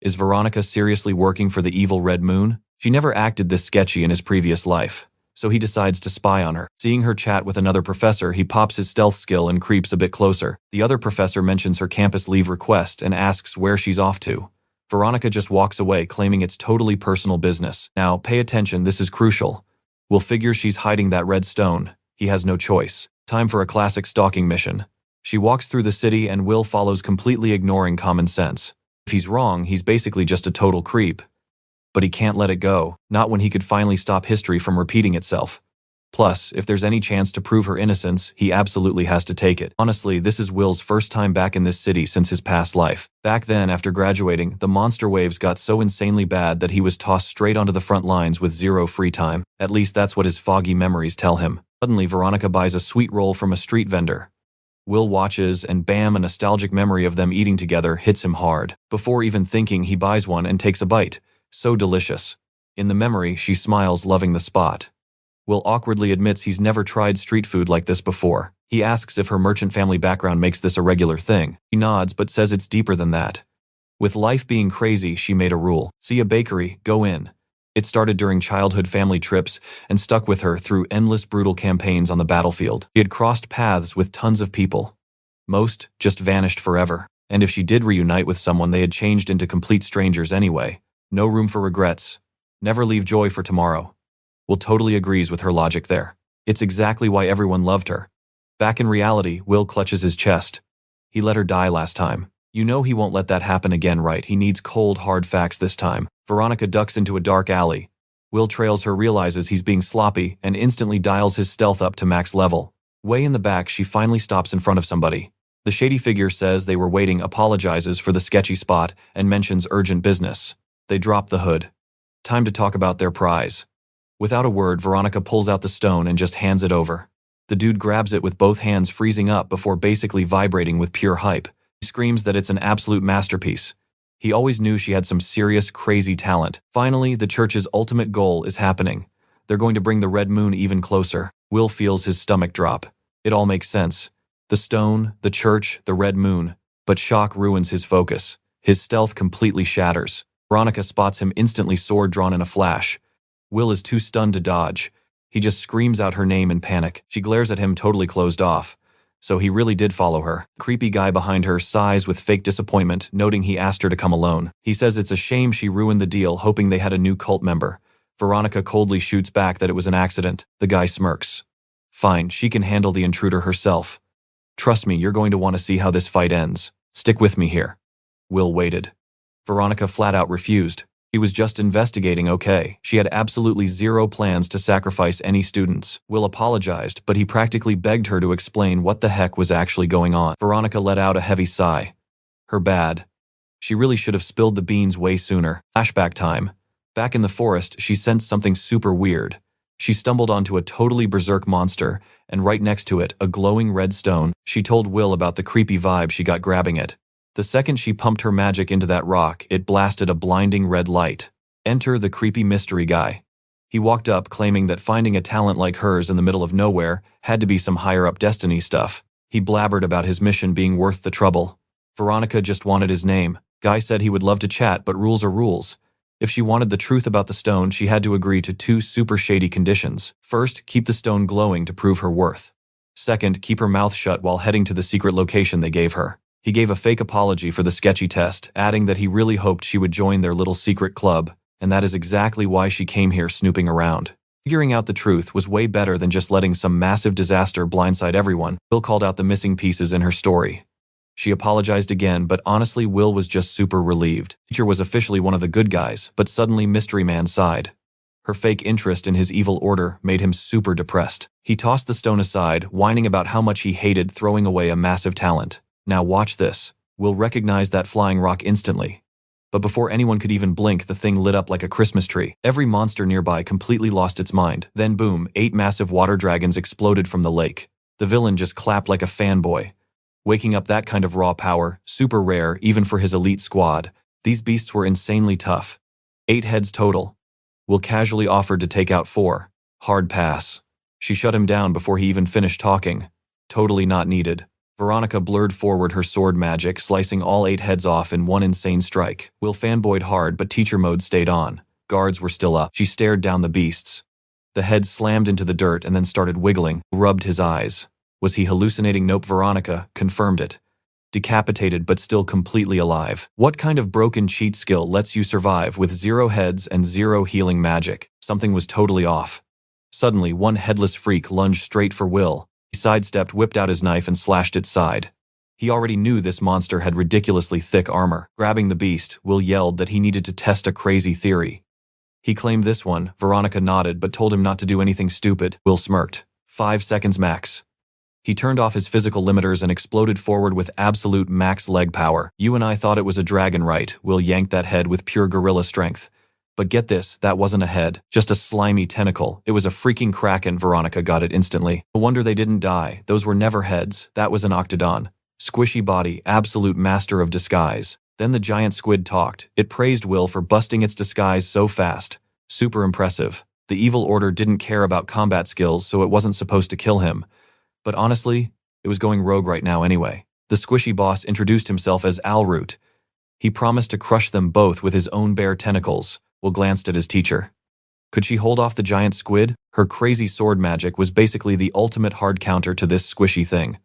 Is Veronica seriously working for the evil Red Moon? She never acted this sketchy in his previous life, so he decides to spy on her. Seeing her chat with another professor, he pops his stealth skill and creeps a bit closer. The other professor mentions her campus leave request and asks where she's off to. Veronica just walks away, claiming it's totally personal business. Now, pay attention, this is crucial. Will figures she's hiding that red stone. He has no choice. Time for a classic stalking mission. She walks through the city and Will follows, completely ignoring common sense. If he's wrong, he's basically just a total creep. But he can't let it go, not when he could finally stop history from repeating itself. Plus, if there's any chance to prove her innocence, he absolutely has to take it. Honestly, this is Will's first time back in this city since his past life. Back then, after graduating, the monster waves got so insanely bad that he was tossed straight onto the front lines with zero free time. At least that's what his foggy memories tell him. Suddenly, Veronica buys a sweet roll from a street vendor. Will watches, and bam, a nostalgic memory of them eating together hits him hard. Before even thinking, he buys one and takes a bite. So delicious. In the memory, she smiles, loving the spot. Will awkwardly admits he's never tried street food like this before. He asks if her merchant family background makes this a regular thing. She nods but says it's deeper than that. With life being crazy, she made a rule. See a bakery, go in. It started during childhood family trips and stuck with her through endless brutal campaigns on the battlefield. She had crossed paths with tons of people. Most just vanished forever. And if she did reunite with someone, they had changed into complete strangers anyway. No room for regrets. Never leave joy for tomorrow. Will totally agrees with her logic there. It's exactly why everyone loved her. Back in reality, Will clutches his chest. He let her die last time. You know he won't let that happen again, right? He needs cold, hard facts this time. Veronica ducks into a dark alley. Will trails her, realizes he's being sloppy, and instantly dials his stealth up to max level. Way in the back, she finally stops in front of somebody. The shady figure says they were waiting, apologizes for the sketchy spot, and mentions urgent business. They drop the hood. Time to talk about their prize. Without a word, Veronica pulls out the stone and just hands it over. The dude grabs it with both hands, freezing up before basically vibrating with pure hype. He screams that it's an absolute masterpiece. He always knew she had some serious, crazy talent. Finally, the church's ultimate goal is happening. They're going to bring the Red Moon even closer. Will feels his stomach drop. It all makes sense. The stone, the church, the Red Moon. But shock ruins his focus. His stealth completely shatters. Veronica spots him instantly, sword drawn in a flash. Will is too stunned to dodge. He just screams out her name in panic. She glares at him, totally closed off. So he really did follow her. The creepy guy behind her sighs with fake disappointment, noting he asked her to come alone. He says it's a shame she ruined the deal, hoping they had a new cult member. Veronica coldly shoots back that it was an accident. The guy smirks. Fine, she can handle the intruder herself. Trust me, you're going to want to see how this fight ends. Stick with me here. Will waited. Veronica flat out refused. She was just investigating, okay. She had absolutely zero plans to sacrifice any students. Will apologized, but he practically begged her to explain what the heck was actually going on. Veronica let out a heavy sigh. Her bad. She really should have spilled the beans way sooner. Flashback time. Back in the forest, she sensed something super weird. She stumbled onto a totally berserk monster, and right next to it, a glowing red stone. She told Will about the creepy vibe she got grabbing it. The second she pumped her magic into that rock, it blasted a blinding red light. Enter the creepy mystery guy. He walked up, claiming that finding a talent like hers in the middle of nowhere had to be some higher-up destiny stuff. He blabbered about his mission being worth the trouble. Veronica just wanted his name. Guy said he would love to chat, but rules are rules. If she wanted the truth about the stone, she had to agree to 2 super shady conditions. First, keep the stone glowing to prove her worth. Second, keep her mouth shut while heading to the secret location they gave her. He gave a fake apology for the sketchy test, adding that he really hoped she would join their little secret club, and that is exactly why she came here snooping around. Figuring out the truth was way better than just letting some massive disaster blindside everyone. Will called out the missing pieces in her story. She apologized again, but honestly, Will was just super relieved. Teacher was officially one of the good guys, but suddenly Mystery Man sighed. Her fake interest in his evil order made him super depressed. He tossed the stone aside, whining about how much he hated throwing away a massive talent. Now watch this. Will recognize that flying rock instantly. But before anyone could even blink, the thing lit up like a Christmas tree. Every monster nearby completely lost its mind. Then boom, 8 massive water dragons exploded from the lake. The villain just clapped like a fanboy. Waking up that kind of raw power, super rare even for his elite squad. These beasts were insanely tough. 8 heads total. Will casually offered to take out 4. Hard pass. She shut him down before he even finished talking. Totally not needed. Veronica blurred forward her sword magic, slicing all 8 heads off in one insane strike. Will fanboyed hard, but teacher mode stayed on. Guards were still up. She stared down the beasts. The head slammed into the dirt and then started wiggling, rubbed his eyes. Was he hallucinating? Nope. Veronica confirmed it. Decapitated but still completely alive. What kind of broken cheat skill lets you survive with 0 heads and 0 healing magic? Something was totally off. Suddenly, one headless freak lunged straight for Will. He sidestepped, whipped out his knife and slashed its side. He already knew this monster had ridiculously thick armor. Grabbing the beast, Will yelled that he needed to test a crazy theory. He claimed this one. Veronica nodded but told him not to do anything stupid. Will smirked. 5 seconds max. He turned off his physical limiters and exploded forward with absolute max leg power. You and I thought it was a dragon, right? Will yanked that head with pure gorilla strength. But get this, that wasn't a head, just a slimy tentacle. It was a freaking kraken. Veronica got it instantly. No wonder they didn't die. Those were never heads. That was an octodon. Squishy body, absolute master of disguise. Then the giant squid talked. It praised Will for busting its disguise so fast. Super impressive. The evil order didn't care about combat skills, so it wasn't supposed to kill him. But honestly, it was going rogue right now anyway. The squishy boss introduced himself as Alroot. He promised to crush them both with his own bare tentacles. Will glanced at his teacher. Could she hold off the giant squid? Her crazy sword magic was basically the ultimate hard counter to this squishy thing.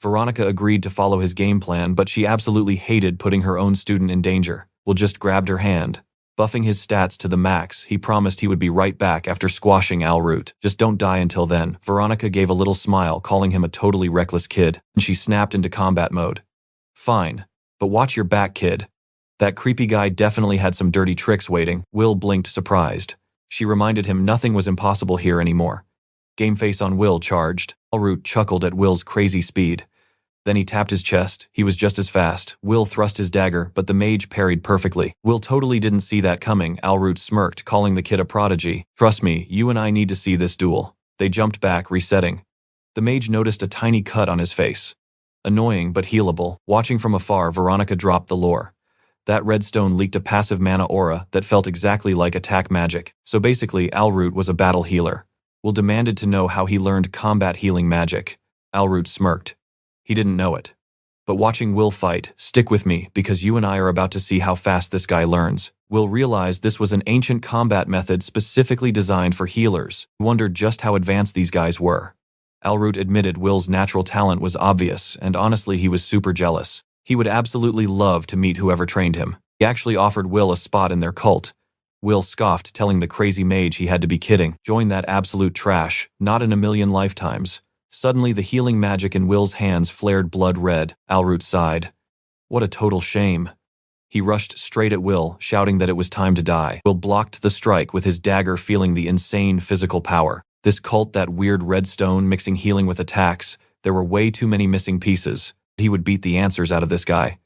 Veronica agreed to follow his game plan, but she absolutely hated putting her own student in danger. Will just grabbed her hand. Buffing his stats to the max, he promised he would be right back after squashing Alroot. Just don't die until then. Veronica gave a little smile, calling him a totally reckless kid, and she snapped into combat mode. Fine, but watch your back, kid. That creepy guy definitely had some dirty tricks waiting. Will blinked, surprised. She reminded him nothing was impossible here anymore. Game face on Will charged. Alroot chuckled at Will's crazy speed. Then he tapped his chest. He was just as fast. Will thrust his dagger, but the mage parried perfectly. Will totally didn't see that coming. Alroot smirked, calling the kid a prodigy. Trust me, you and I need to see this duel. They jumped back, resetting. The mage noticed a tiny cut on his face. Annoying, but healable. Watching from afar, Veronica dropped the lore. That redstone leaked a passive mana aura that felt exactly like attack magic. So basically, Alroot was a battle healer. Will demanded to know how he learned combat healing magic. Alroot smirked. He didn't know it. But watching Will fight, stick with me, because you and I are about to see how fast this guy learns. Will realized this was an ancient combat method specifically designed for healers. He wondered just how advanced these guys were. Alroot admitted Will's natural talent was obvious, and honestly he was super jealous. He would absolutely love to meet whoever trained him. He actually offered Will a spot in their cult. Will scoffed, telling the crazy mage he had to be kidding. Join that absolute trash, not in a million lifetimes. Suddenly the healing magic in Will's hands flared blood red. Alroot sighed. What a total shame. He rushed straight at Will, shouting that it was time to die. Will blocked the strike with his dagger, feeling the insane physical power. This cult, that weird redstone mixing healing with attacks, there were way too many missing pieces. He would beat the answers out of this guy.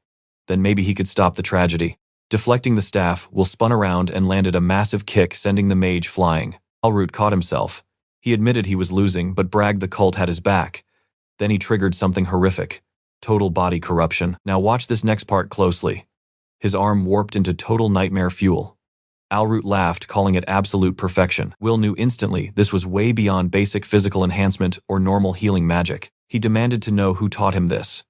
Then maybe he could stop the tragedy. Deflecting the staff, Will spun around and landed a massive kick, sending the mage flying. Alroot caught himself. He admitted he was losing, but bragged the cult had his back. Then he triggered something horrific. Total body corruption. Now watch this next part closely. His arm warped into total nightmare fuel. Alroot laughed, calling it absolute perfection. Will knew instantly this was way beyond basic physical enhancement or normal healing magic. He demanded to know who taught him this.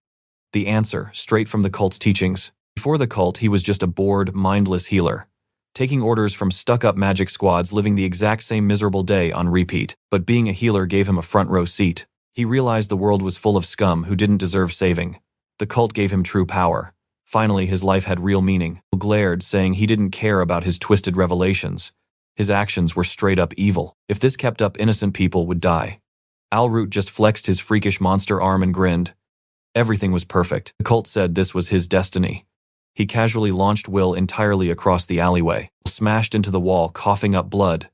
The answer, straight from the cult's teachings. Before the cult, he was just a bored, mindless healer, taking orders from stuck-up magic squads, living the exact same miserable day on repeat. But being a healer gave him a front-row seat. He realized the world was full of scum who didn't deserve saving. The cult gave him true power. Finally, his life had real meaning. He glared, saying he didn't care about his twisted revelations. His actions were straight-up evil. If this kept up, innocent people would die. Alroot just flexed his freakish monster arm and grinned. Everything was perfect. The cult said this was his destiny. He casually launched Will entirely across the alleyway, smashed into the wall, coughing up blood.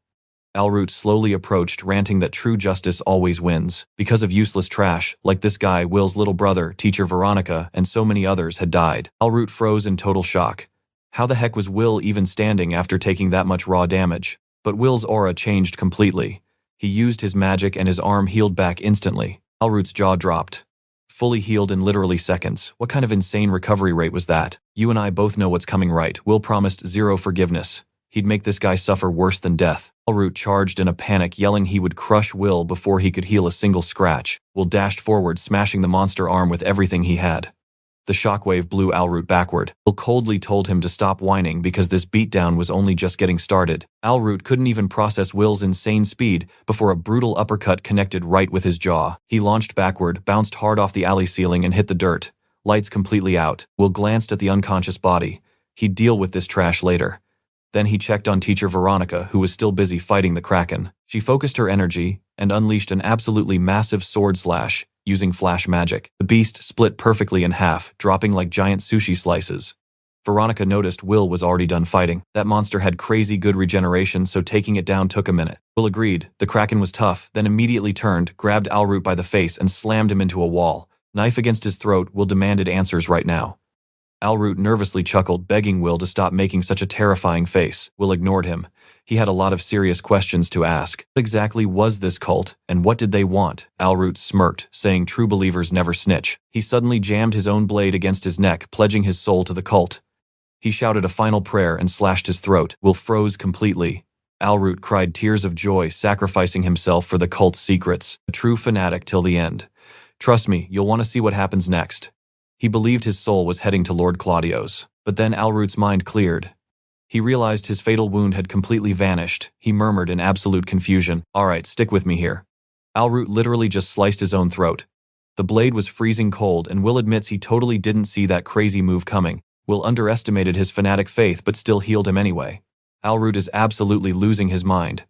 Alroot slowly approached, ranting that true justice always wins. Because of useless trash, like this guy, Will's little brother, teacher Veronica, and so many others had died. Alroot froze in total shock. How the heck was Will even standing after taking that much raw damage? But Will's aura changed completely. He used his magic and his arm healed back instantly. Alroot's jaw dropped. Fully healed in literally seconds. What kind of insane recovery rate was that? You and I both know what's coming, right? Will promised zero forgiveness. He'd make this guy suffer worse than death. Alroot charged in a panic, yelling he would crush Will before he could heal a single scratch. Will dashed forward, smashing the monster arm with everything he had. The shockwave blew Alroot backward. Will coldly told him to stop whining because this beatdown was only just getting started. Alroot couldn't even process Will's insane speed before a brutal uppercut connected right with his jaw. He launched backward, bounced hard off the alley ceiling and hit the dirt. Lights completely out. Will glanced at the unconscious body. He'd deal with this trash later. Then he checked on teacher Veronica, who was still busy fighting the Kraken. She focused her energy and unleashed an absolutely massive sword slash, using flash magic. The beast split perfectly in half, dropping like giant sushi slices. Veronica noticed Will was already done fighting. That monster had crazy good regeneration, so taking it down took a minute. Will agreed. The Kraken was tough, then immediately turned, grabbed Alroot by the face and slammed him into a wall. Knife against his throat, Will demanded answers right now. Alroot nervously chuckled, begging Will to stop making such a terrifying face. Will ignored him. He had a lot of serious questions to ask. What exactly was this cult, and what did they want? Alroot smirked, saying true believers never snitch. He suddenly jammed his own blade against his neck, pledging his soul to the cult. He shouted a final prayer and slashed his throat. Will froze completely. Alroot cried tears of joy, sacrificing himself for the cult's secrets. A true fanatic till the end. Trust me, you'll want to see what happens next. He believed his soul was heading to Lord Claudio's. But then Alroot's mind cleared. He realized his fatal wound had completely vanished. He murmured in absolute confusion, "Alright, stick with me here." Alroot literally just sliced his own throat. The blade was freezing cold, and Will admits he totally didn't see that crazy move coming. Will underestimated his fanatic faith but still healed him anyway. Alroot is absolutely losing his mind.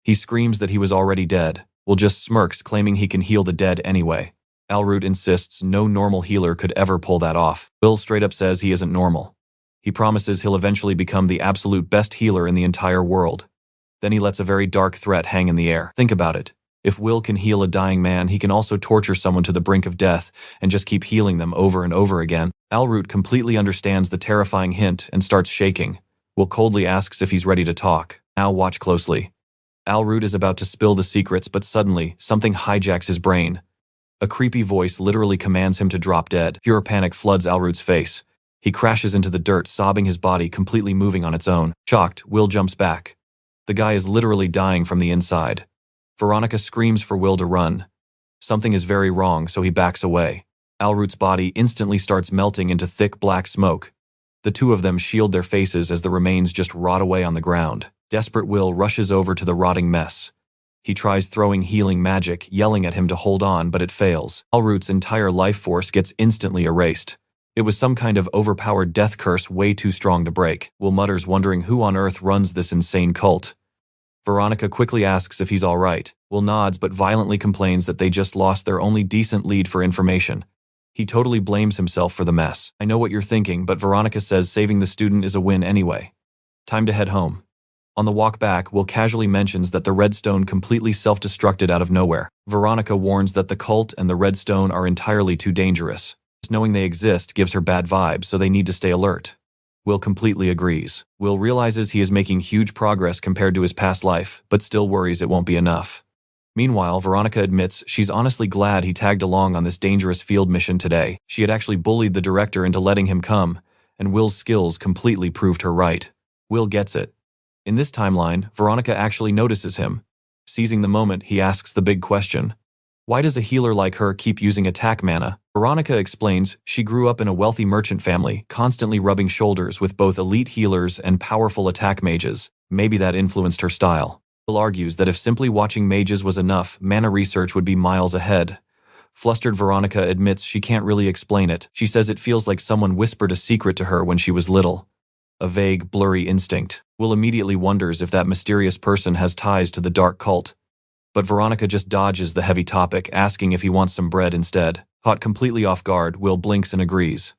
He screams that he was already dead. Will just smirks, claiming he can heal the dead anyway. Alroot insists no normal healer could ever pull that off. Will straight up says he isn't normal. He promises he'll eventually become the absolute best healer in the entire world. Then he lets a very dark threat hang in the air. Think about it. If Will can heal a dying man, he can also torture someone to the brink of death and just keep healing them over and over again. Alroot completely understands the terrifying hint and starts shaking. Will coldly asks if he's ready to talk. Now watch closely. Alroot is about to spill the secrets, but suddenly, something hijacks his brain. A creepy voice literally commands him to drop dead. Pure panic floods Alroot's face. He crashes into the dirt, sobbing, his body completely moving on its own. Shocked, Will jumps back. The guy is literally dying from the inside. Veronica screams for Will to run. Something is very wrong, so he backs away. Alroot's body instantly starts melting into thick black smoke. The two of them shield their faces as the remains just rot away on the ground. Desperate Will rushes over to the rotting mess. He tries throwing healing magic, yelling at him to hold on, but it fails. Alroot's entire life force gets instantly erased. It was some kind of overpowered death curse way too strong to break. Will mutters, wondering who on earth runs this insane cult. Veronica quickly asks if he's alright. Will nods but violently complains that they just lost their only decent lead for information. He totally blames himself for the mess. I know what you're thinking, but Veronica says saving the student is a win anyway. Time to head home. On the walk back, Will casually mentions that the redstone completely self-destructed out of nowhere. Veronica warns that the cult and the redstone are entirely too dangerous. Knowing they exist gives her bad vibes, so they need to stay alert. Will completely agrees. Will realizes he is making huge progress compared to his past life, but still worries it won't be enough. Meanwhile, Veronica admits she's honestly glad he tagged along on this dangerous field mission today. She had actually bullied the director into letting him come, and Will's skills completely proved her right. Will gets it. In this timeline, Veronica actually notices him. Seizing the moment, he asks the big question. Why does a healer like her keep using attack mana? Veronica explains she grew up in a wealthy merchant family, constantly rubbing shoulders with both elite healers and powerful attack mages. Maybe that influenced her style. Will argues that if simply watching mages was enough, mana research would be miles ahead. Flustered Veronica admits she can't really explain it. She says it feels like someone whispered a secret to her when she was little. A vague, blurry instinct. Will immediately wonders if that mysterious person has ties to the dark cult. But Veronica just dodges the heavy topic, asking if he wants some bread instead. Caught completely off guard, Will blinks and agrees.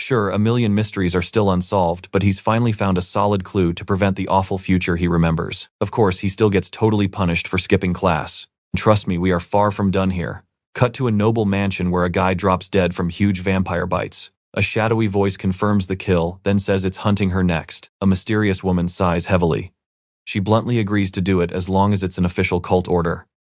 Sure, a million mysteries are still unsolved, but he's finally found a solid clue to prevent the awful future he remembers. Of course, he still gets totally punished for skipping class. Trust me, we are far from done here. Cut to a noble mansion where a guy drops dead from huge vampire bites. A shadowy voice confirms the kill, then says it's hunting her next. A mysterious woman sighs heavily. She bluntly agrees to do it as long as it's an official cult order.